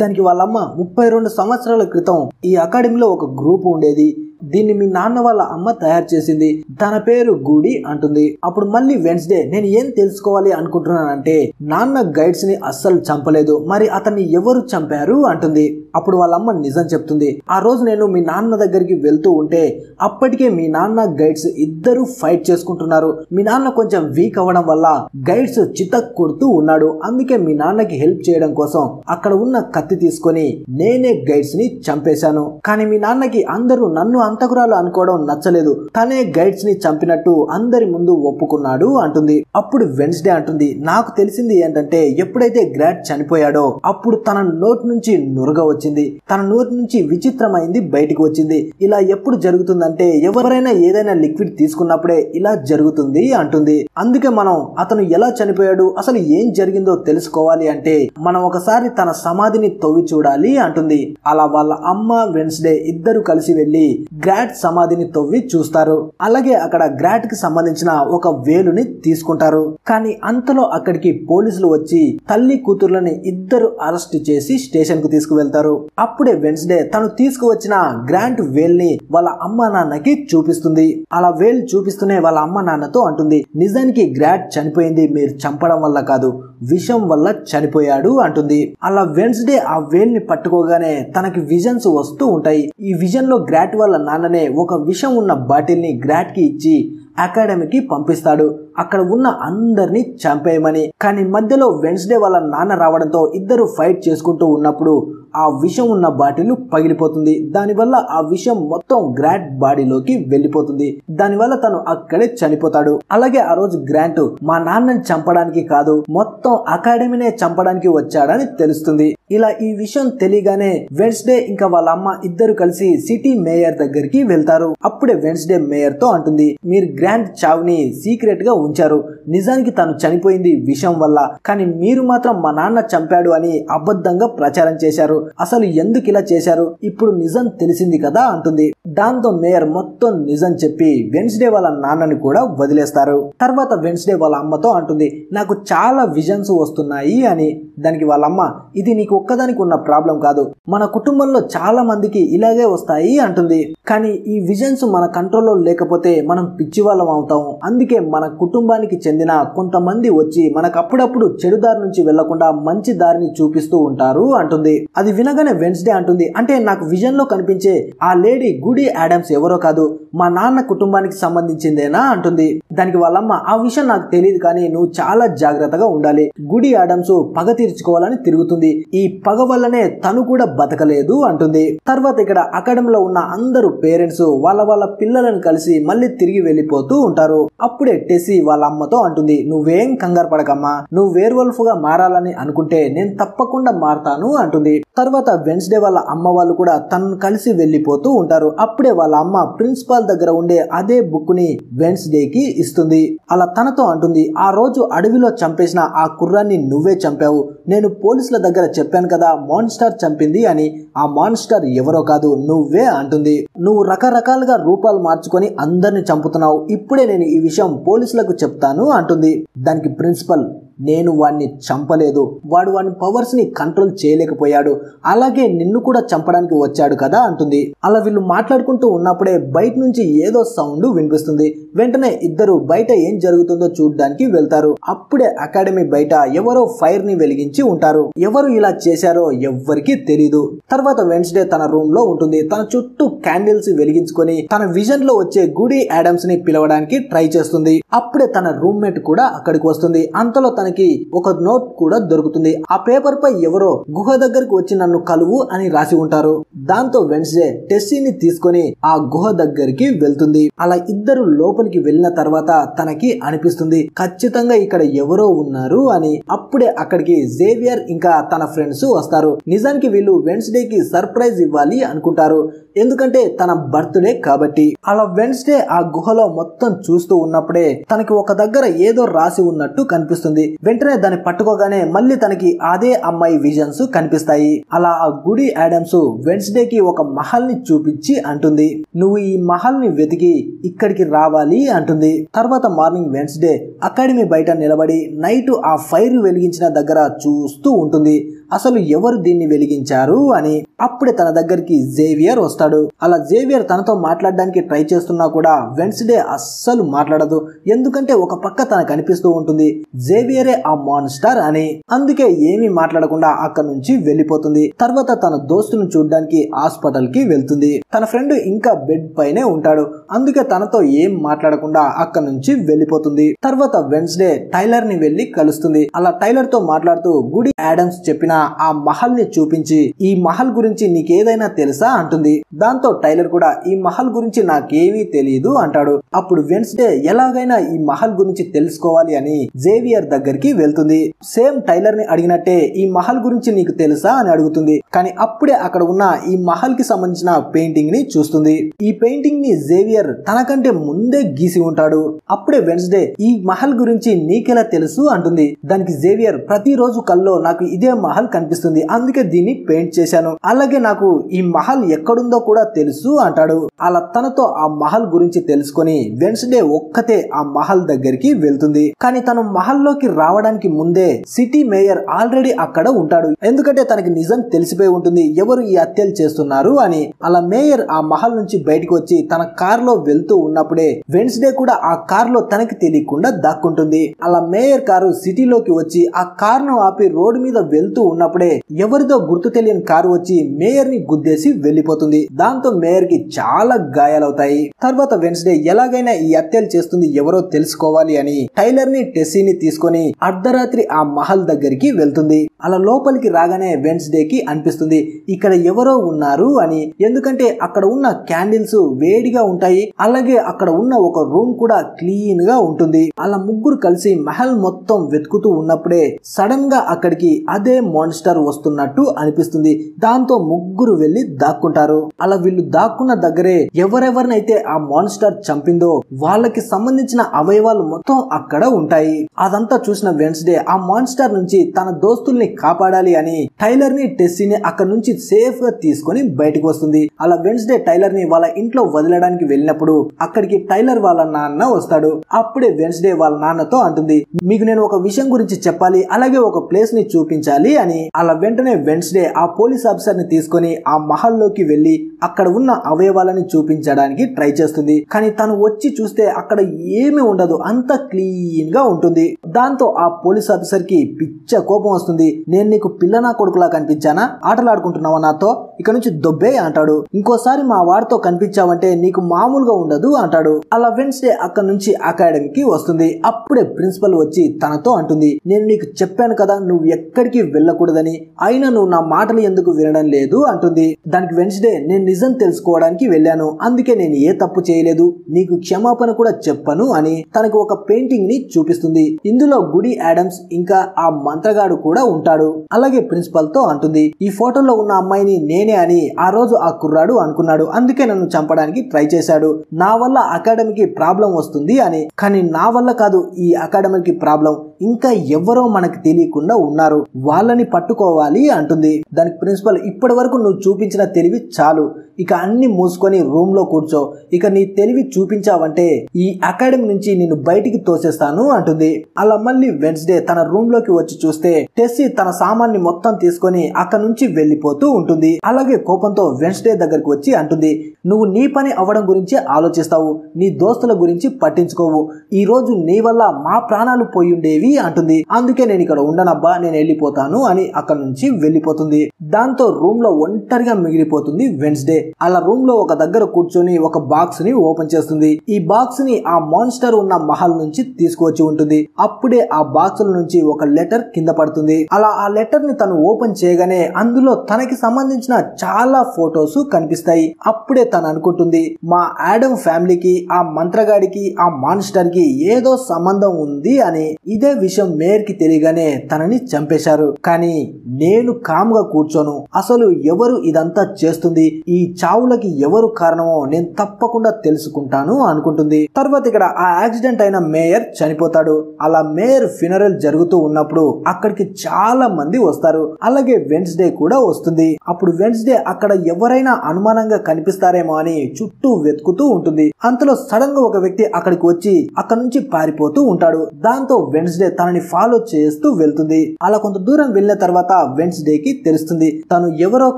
దానికి వాళ్ళమ్మ, 32 సంవత్సరాల క్రితం ఈ అకాడమీలో ఒక గ్రూప్ ఉండేది, దీన్ని మీ నాన్న వాళ్ళ అమ్మ తయారు చేసింది, తన పేరు గుడి అంటుంది. అప్పుడు మళ్ళీ వెన్స్డే నేను ఏం తెలుసుకోవాలి అనుకుంటున్నానంటే నాన్న గైడ్స్ ని అస్సలు చంపలేదు, మరి అతన్ని ఎవరు చంపారు అంటుంది. అప్పుడు వాళ్ళ అమ్మ నిజం చెప్తుంది. ఆ రోజు నేను మీ నాన్న దగ్గరికి వెళ్తూ ఉంటే అప్పటికే మీ నాన్న గైడ్స్ ఇద్దరు ఫైట్ చేసుకుంటున్నారు. మీ నాన్న కొంచెం వీక్ అవ్వడం వల్ల గైడ్స్ చితక్ కొడుతూ ఉన్నాడు. అందుకే మీ నాన్నకి హెల్ప్ చేయడం కోసం అక్కడ ఉన్న కత్తి తీసుకొని నేనే గైడ్స్ ని చంపేశాను. కానీ మీ నాన్నకి అందరూ నన్ను అంతకురాలు అనుకోవడం నచ్చలేదు, తనే గైడ్స్ ని చంపినట్టు అందరి ముందు ఒప్పుకున్నాడు అంటుంది. అప్పుడు వెన్స్డే అంటుంది, నాకు తెలిసింది ఏంటంటే ఎప్పుడైతే గ్రాట్ చనిపోయాడో అప్పుడు తన నోటి నుంచి నురగ వచ్చింది, తన నోటి నుంచి విచిత్రమైంది బయటికి వచ్చింది. ఇలా ఎప్పుడు జరుగుతుందంటే ఎవరైనా ఏదైనా లిక్విడ్ తీసుకున్నప్పుడే ఇలా జరుగుతుంది అంటుంది. అందుకే మనం అతను ఎలా చనిపోయాడు, అసలు ఏం జరిగిందో తెలుసుకోవాలి అంటే మనం ఒకసారి తన సమాధిని తవ్వి చూడాలి అంటుంది. అలా వాళ్ళ అమ్మ వెన్స్డే ఇద్దరు కలిసి వెళ్లి గ్రాట్ సమాధిని తవ్వి చూస్తారు. అలాగే అక్కడ గ్రాట్ కి సంబంధించిన ఒక వేలుని తీసుకుంటారు. కానీ అంతలో అక్కడికి పోలీసులు వచ్చి తల్లి కూతుర్లని ఇద్దరు అరెస్ట్ చేసి స్టేషన్ కు తీసుకువెళ్తారు. అప్పుడే వెన్స్డే తను తీసుకువచ్చిన గ్రాంట్ వేల్ ని వాళ్ళ అమ్మ నాన్నకి చూపిస్తుంది. అలా వేల్ చూపిస్తూనే వాళ్ళ అమ్మ నాన్నతో అంటుంది, నిజానికి గ్రాట్ చనిపోయింది మీరు చంపడం వల్ల కాదు, విషం వల్ల చనిపోయాడు అంటుంది. అలా వెన్స్డే ఆ వేల్ ని పట్టుకోగానే తనకి విజన్స్ వస్తూ ఉంటాయి. ఈ విజన్ లో గ్రాట్ వాళ్ళ నాన్ననే ఒక విషం ఉన్న బాటిల్ ని గ్రాట్ కి ఇచ్చి అకాడమీకి పంపిస్తాడు, అక్కడ ఉన్న అందరినీ చంపేయమని. కానీ మధ్యలో వెన్స్డే వాళ్ళ నాన్న రావడంతో ఇద్దరు ఫైట్ చేసుకుంటూ ఉన్నప్పుడు ఆ విషం ఉన్న బాటిల్ పగిలిపోతుంది. దానివల్ల ఆ విషం మొత్తం గ్రాంట్ బాడీలోకి వెళ్ళిపోతుంది. దానివల్ల తను అక్కడే చనిపోతాడు. అలాగే ఆ రోజు గ్రాంట్ మా నాన్నని చంపడానికి కాదు మొత్తం అకాడమీనే చంపడానికి వచ్చాడని తెలుస్తుంది. ఇలా ఈ విషయం తెలియగానే వెన్స్డే ఇంకా వాళ్ళ అమ్మ ఇద్దరు కలిసి సిటీ మేయర్ దగ్గరికి వెళ్తారు. అప్పుడే వెన్స్డే మేయర్ తో అంటుంది, మీరు గ్రాంట్ చావుని సీక్రెట్ గా ఉంచారు, నిజానికి తను చనిపోయింది విషం వల్ల, కానీ మీరు మాత్రం మా నాన్న చంపాడు అని అబద్ధంగా ప్రచారం చేశారు, అసలు ఎందుకు ఇలా చేశారు, ఇప్పుడు నిజం తెలిసింది కదా అంటుంది. దాంతో మేయర్ మొత్తం నిజం చెప్పి వెన్స్డే వాళ్ళ నాన్నని కూడా వదిలేస్తారు. తర్వాత వెన్స్డే వాళ్ళ అమ్మతో అంటుంది, నాకు చాలా విజన్స్ వస్తున్నాయి అని. దానికి వాళ్ళ అమ్మ, ఇది నీకు ఒక్కదానికి ఉన్న ప్రాబ్లం కాదు, మన కుటుంబంలో చాలా మందికి ఇలాగే వస్తాయి అంటుంది. కానీ ఈ విజన్స్ మన కంట్రోల్లో లేకపోతే మనం పిచ్చి వాళ్ళం అవుతాము. అందుకే మన కుటుంబానికి చెందిన కొంతమంది వచ్చి మనకు అప్పుడప్పుడు చెడు దారి నుంచి వెళ్లకుండా మంచి దారిని చూపిస్తూ ఉంటారు అంటుంది. అది వినగానే వెన్స్డే అంటుంది, అంటే నాకు విజన్ లో కనిపించే ఆ లేడీ గుడి ఆడమ్స్ ఎవరో కాదు, మా నాన్న కుటుంబానికి సంబంధించిందేనా అంటుంది. దానికి వాళ్ళమ్మ, ఆ విషయం నాకు తెలియదు, కానీ నువ్వు చాలా జాగ్రత్తగా ఉండాలి, గుడి ఆడమ్స్ పగ తీర్చుకోవాలని తిరుగుతుంది, ఈ పగ వల్లనే తను కూడా బతకలేదు అంటుంది. తర్వాత ఇక్కడ అకాడమీలో ఉన్న అందరూ పేరెంట్స్ వాళ్ళ పిల్లలను కలిసి మళ్ళీ తిరిగి వెళ్ళిపోతూ ఉంటారు. అప్పుడే టెస్సీ వాళ్ళ అమ్మతో అంటుంది, నువ్వేం కంగారు పడకమ్మా, నువ్వు వేర్వల్ఫ్ గా మారాలని అనుకుంటే నేను తప్పకుండా మారతాను అంటుంది. తర్వాత వెన్స్డే వాళ్ళ అమ్మ వాళ్ళు కూడా తనను కలిసి వెళ్ళిపోతూ ఉంటారు. అప్పుడే వాళ్ళ అమ్మ ప్రిన్సిపాల్ దగ్గర ఉండే అదే బుక్ ని వెన్స్డే కి ఇస్తుంది. అలా తనతో అంటుంది, ఆ రోజు అడవిలో చంపేసిన ఆ కుర్రాన్ని నువ్వే చంపావు, నేను పోలీసుల దగ్గర చెప్పాను కదా మాన్స్టర్ చంపింది అని, ఆ మాన్స్టర్ ఎవరో కాదు నువ్వే అంటుంది. నువ్వు రకరకాలుగా రూపాలు మార్చుకొని అందరిని చంపుతున్నావు, ఇప్పుడే నేను ఈ విషయం పోలీసులకు చెప్తాను అంటుంది. దానికి ప్రిన్సిపల్, నేను వాడిని చంపలేదు, వాడు వాడి పవర్స్ ని కంట్రోల్ చేయలేకపోయాడు, అలాగే నిన్ను కూడా చంపడానికి వచ్చాడు కదా అంటుంది. అలా వీళ్ళు మాట్లాడుకుంటూ ఉన్నప్పుడే బయట నుంచి ఏదో సౌండ్ వినిపిస్తుంది. వెంటనే ఇద్దరు బయట ఏం జరుగుతుందో చూడడానికి వెళ్తారు. అప్పుడే అకాడమీ బయట ఎవరో ఫైర్ ని వెలిగించి ఉంటారు. ఎవరు ఇలా చేశారో ఎవ్వరికీ తెలీదు. తర్వాత వెన్స్డే తన రూమ్ లో ఉంటుంది. తన చుట్టూ క్యాండిల్స్ వెలిగించుకొని తన విజన్ లో వచ్చే గుడి ఆడమ్స్ ని పిలవడానికి ట్రై చేస్తుంది. అప్పుడే తన రూమ్మేట్ కూడా అక్కడికి వస్తుంది. అంతలో తనకి ఒక నోట్ కూడా దొరుకుతుంది. ఆ పేపర్ పై ఎవరో గుహ దగ్గరకు వచ్చి నన్ను కలువు అని రాసి ఉంటారు. దాంతో వెన్స్డే టెస్సీని తీసుకొని ఆ గుహ దగ్గరికి వెళ్తుంది. అలా ఇద్దరు లోపలికి వెళ్ళిన తర్వాత తనకి అనిపిస్తుంది ఖచ్చితంగా ఇక్కడ ఎవరో ఉన్నారు అని. అప్పుడే అక్కడికి జేవియర్ ఇంకా తన ఫ్రెండ్స్ వస్తారు. నిజానికి వీళ్ళు వెన్స్డే కి సర్ప్రైజ్ ఇవ్వాలి అనుకుంటారు, ఎందుకంటే తన బర్త్డే కాబట్టి. అలా వెన్స్డే ఆ గుహలో మొత్తం చూస్తూ ఉన్నప్పుడే తనకి ఒక దగ్గర ఏదో రాసి ఉన్నట్టు కనిపిస్తుంది. వెంటనే దాన్ని పట్టుకోగానే మళ్ళీ తనకి అదే అమ్మాయి విజన్స్ కనిపిస్తాయి. అలా ఆ గుడి ఆడమ్స్ వెన్స్డే కి ఒక మహల్ ని చూపించి అంటుంది, నువ్వు ఈ మహల్ ని వెతికి ఇక్కడికి రావాలి అంటుంది. తర్వాత మార్నింగ్ వెన్స్డే అకాడమీ బయట నిలబడి నైట్ ఆ ఫైర్ వెలిగించిన దగ్గర చూస్తూ ఉంటుంది. అసలు ఎవరు దీన్ని వెలిగించారు అని. అప్పుడే తన దగ్గరికి జేవియర్ వస్తాడు. అలా జేవియర్ తనతో మాట్లాడడానికి ట్రై చేస్తున్నా కూడా వెన్స్డే అస్సలు మాట్లాడదు. ఎందుకంటే ఒక పక్క తనకు అనిపిస్తూ ఉంటుంది జేవియరే ఆ మాన్స్టర్ అని. అందుకే ఏమీ మాట్లాడకుండా అక్కడ నుంచి వెళ్ళిపోతుంది. తర్వాత తన దోస్తును చూడడానికి హాస్పిటల్ కి వెళ్తుంది. తన ఫ్రెండ్ ఇంకా బెడ్ పైనే ఉంటాడు. అందుకే తనతో ఏం మాట్లాడకుండా అక్కడ నుంచి వెళ్ళిపోతుంది. తర్వాత వెన్స్డే టైలర్ ని వెళ్లి కలుస్తుంది. అలా టైలర్ తో మాట్లాడుతూ గుడి యాడమ్స్ చెప్పిన ఆ మహల్ ని చూపించి ఈ మహల్ గురించి నీకేదైనా తెలుసా అంటుంది. దాంతో టైలర్ కూడా ఈ మహల్ గురించి నాకేమీ తెలియదు అంటాడు. అప్పుడు వెన్స్డే ఎలాగైనా ఈ మహల్ గురించి తెలుసుకోవాలి అని జేవియర్ దగ్గరికి వెళ్తుంది. సేమ్ టైలర్ ని అడిగినట్టే ఈ మహల్ గురించి నీకు తెలుసా అని అడుగుతుంది. కానీ అప్పుడే అక్కడ ఉన్న ఈ మహల్ కి సంబంధించిన పెయింటింగ్ ని చూస్తుంది. ఈ పెయింటింగ్ ని జేవియర్ తనకంటే ముందే గీసి ఉంటాడు. అప్పుడే వెన్స్డే ఈ మహల్ గురించి నీకెలా తెలుసు అంటుంది. దానికి జేవియర్ ప్రతిరోజు కల్లో నాకు ఇదే మహల్ కనిపిస్తుంది, అందుకే దీన్ని పెయింట్ చేశాను. అలాగే నాకు ఈ మహల్ ఎక్కడుందో కూడా తెలుసు అంటాడు. అలా తనతో ఆ మహల్ గురించి తెలుసుకొని వెన్స్డే ఒక్కతే ఆ మహల్ దగ్గరికి వెళ్తుంది. కానీ తను మహల్ లోకి రావడానికి ముందే సిటీ మేయర్ ఆల్రెడీ అక్కడ ఉంటాడు. ఎందుకంటే తనకి నిజం తెలిసిపోయి ఉంటుంది ఎవరు ఈ హత్యలు చేస్తున్నారు అని. అలా మేయర్ ఆ మహల్ నుంచి బయటకు వచ్చి తన కార్ లో వెళ్తూ ఉన్నప్పుడే వెన్స్డే కూడా ఆ కార్ లో తనకి తెలియకుండా దాక్కుంటుంది. అలా మేయర్ కారు సిటీలోకి వచ్చి ఆ కార్ ను ఆపి రోడ్డు మీద వెళ్తూ ఉన్నప్పుడే ఎవరిదో గుర్తు తెలియని కారు వచ్చి మేయర్ ని గుద్దేసి వెళ్లిపోతుంది. దాంతో మేయర్ కి చాలా గాయాలవుతాయి. తర్వాత వెన్స్డే ఎలాగైనా ఈ హత్యలు చేస్తుంది ఎవరో తెలుసుకోవాలి అని టైలర్ ని టెస్సీని తీసుకొని అర్ధరాత్రి ఆ మహల్ దగ్గరికి వెళ్తుంది. అలా లోపలికి రాగానే వెన్స్డే కి అనిపిస్తుంది ఇక్కడ ఎవరో ఉన్నారు అని. ఎందుకంటే అక్కడ ఉన్న క్యాండిల్స్ వేడిగా ఉంటాయి. అలాగే అక్కడ ఉన్న ఒక రూమ్ కూడా క్లీన్ గా ఉంటుంది. అలా ముగ్గురు కలిసి మహల్ మొత్తం వెతుకుతూ ఉన్నప్పుడే సడన్ గా అక్కడికి అదే మాన్స్టర్ వస్తున్నట్టు అనిపిస్తుంది. దాంతో ముగ్గురు వెళ్లి దాక్కుంటారు. అలా వీళ్ళు దాక్కున్న దగ్గరే ఎవరెవరినైతే ఆ మాన్స్టర్ చంపిందో వాళ్ళకి సంబంధించిన అవయవాలు మొత్తం అక్కడ ఉంటాయి. అదంతా చూసిన వెన్స్డే ఆ మాన్స్టర్ నుంచి తన దోస్తుల్ని కాపాడాలి అని టైలర్ ని టెస్సీని అక్కడ నుంచి సేఫ్ గా తీసుకొని బయటకు వస్తుంది. అలా వెన్స్డే టైలర్ ని వాళ్ళ ఇంట్లో వదిలడానికి వెళ్ళినప్పుడు అక్కడికి టైలర్ వాళ్ళ నాన్న వస్తాడు. అప్పుడే వెన్స్డే వాళ్ళ నాన్నతో అంటుంది మీకు నేను ఒక విషయం గురించి చెప్పాలి, అలాగే ఒక ప్లేస్ ని చూపించాలి అని. అలా వెంటనే వెన్స్డే ఆ పోలీస్ ఆఫీసర్ ని తీసుకొని ఆ మహల్ లోకి వెళ్లి అక్కడ ఉన్న అవయవాలని చూపించడానికి ట్రై చేస్తుంది. కానీ తను వచ్చి చూస్తే అక్కడ ఏమీ ఉండదు, అంత క్లీన్ గా ఉంటుంది. దాంతో ఆ పోలీస్ ఆఫీసర్ కి పిచ్చ కోపం వస్తుంది. నేను నీకు పిల్లనా కొడుకులా కనిపించానా, ఆటలాడుకుంటున్నావా నాతో, ఇక నుంచి దొబ్బే అంటాడు. ఇంకోసారి మా వాడితో కనిపించావంటే నీకు మామూలుగా ఉండదు అంటాడు. అలా వెన్స్డే అక్కడ నుంచి అకాడమీకి వస్తుంది. అప్పుడే ప్రిన్సిపల్ వచ్చి తనతో అంటుంది నేను నీకు చెప్పాను కదా నువ్వు ఎక్కడికి వెళ్ళకూడదని, అయినా నువ్వు నా మాటలు ఎందుకు వినడం లేదు అంటుంది. దానికి వెన్స్డే నేను నిజం తెలుసుకోవడానికి వెళ్ళాను, అందుకే నేను ఏ తప్పు చేయలేదు, నీకు క్షమాపణ కూడా చెప్పను అని తనకు ఒక పెయింటింగ్ ని చూపిస్తుంది. ఇందులో గుడి యాడమ్స్ ఇంకా ఆ మంత్రగాడు కూడా ఉంటాడు. అలాగే ప్రిన్సిపల్ తో అంటుంది ఈ ఫోటోలో ఉన్న అమ్మాయిని నేనే అని ఆ రోజు ఆ కుర్రాడు అనుకున్నాడు, అందుకే నన్ను చంపడానికి ట్రై చేశాడు. నా వల్ల అకాడమీకి ప్రాబ్లం వస్తుంది అని. కానీ నా వల్ల కాదు ఈ అకాడమీకి ప్రాబ్లం, ఇంకా ఎవరో మనకు తెలియకుండా ఉన్నారు, వాళ్ళని పట్టుకోవాలి అంటుంది. దానికి ప్రిన్సిపల్ ఇప్పటి వరకు నువ్వు చూపించిన తెలివి చాలు, ఇక అన్ని మూసుకొని రూమ్ లో కూర్చో, ఇక నీ తెలివి చూపించావంటే ఈ అకాడమీ నుంచి నిన్ను బయటికి తోసేస్తాను అంటుంది. అలా మళ్ళీ వెన్స్డే తన రూమ్ లోకి వచ్చి చూస్తే టెస్సీ తన సామాన్ని మొత్తం తీసుకొని అక్కడ నుంచి వెళ్లిపోతూ ఉంటుంది. అలాగే కోపంతో వెన్స్డే దగ్గరకు వచ్చి అంటుంది నువ్వు నీ పని అవ్వడం గురించి ఆలోచిస్తావు, నీ దోస్తుల గురించి పట్టించుకోవు, ఈ రోజు నీ వల్ల మా ప్రాణాలు పోయి ఉండేవి అంటుంది. అందుకే నేను ఇక్కడ ఉండనబ్బా, నేను వెళ్ళిపోతాను అని అక్కడ నుంచి వెళ్ళిపోతుంది. దాంతో రూమ్ లో ఒంటరిగా మిగిలిపోతుంది వెన్స్డే. అలా రూమ్ లో ఒక దగ్గర కూర్చొని ఒక బాక్స్ ని ఓపెన్ చేస్తుంది. ఈ బాక్స్ ని ఆ మాన్స్టర్ ఉన్న మహల్ నుంచి తీసుకువచ్చి ఉంటుంది. అప్పుడే ఆ బాక్స్ నుంచి ఒక లెటర్ కింద పడుతుంది. అలా ఆ లెటర్ ని తను ఓపెన్ చేయగానే అందులో తనకి సంబంధించిన చాలా ఫొటోస్ కనిపిస్తాయి. అప్పుడే తను అనుకుంటుంది మా యాడమ్ ఫ్యామిలీకి ఆ మంత్రగాడికి ఆ మాన్స్టర్ కి ఏదో సంబంధం ఉంది అని. ఇదే విషయం మేయర్ కి తెలియగానే తనని చంపేశారు. కానీ నేను కామ్ గా కూర్చోను, అసలు ఎవరు ఇదంతా చేస్తుంది, ఈ చావులకి ఎవరు కారణమో నేను తప్పకుండా తెలుసుకుంటాను అనుకుంటుంది. తర్వాత ఇక్కడ ఆ యాక్సిడెంట్ అయిన మేయర్ చనిపోతాడు. అలా మేయర్ ఫ్యూనరల్ జరుగుతూ ఉన్నప్పుడు అక్కడికి చాలా మంది వస్తారు. అలాగే వెన్స్డే కూడా వస్తుంది. అప్పుడు వెన్స్డే అక్కడ ఎవరైనా అనుమానంగా కనిపిస్తారేమో అని చుట్టూ వెతుకుతూ ఉంటుంది. అంతలో సడన్ గా ఒక వ్యక్తి అక్కడికి వచ్చి అక్కడ నుంచి పారిపోతూ ఉంటాడు. దాంతో వెన్స్డే తనని ఫాలో చేస్తూ వెళ్తుంది. అలా కొంత దూరం వెళ్ళిన తర్వాత వెన్స్డేకి తెలుస్తుంది తను ఎవరో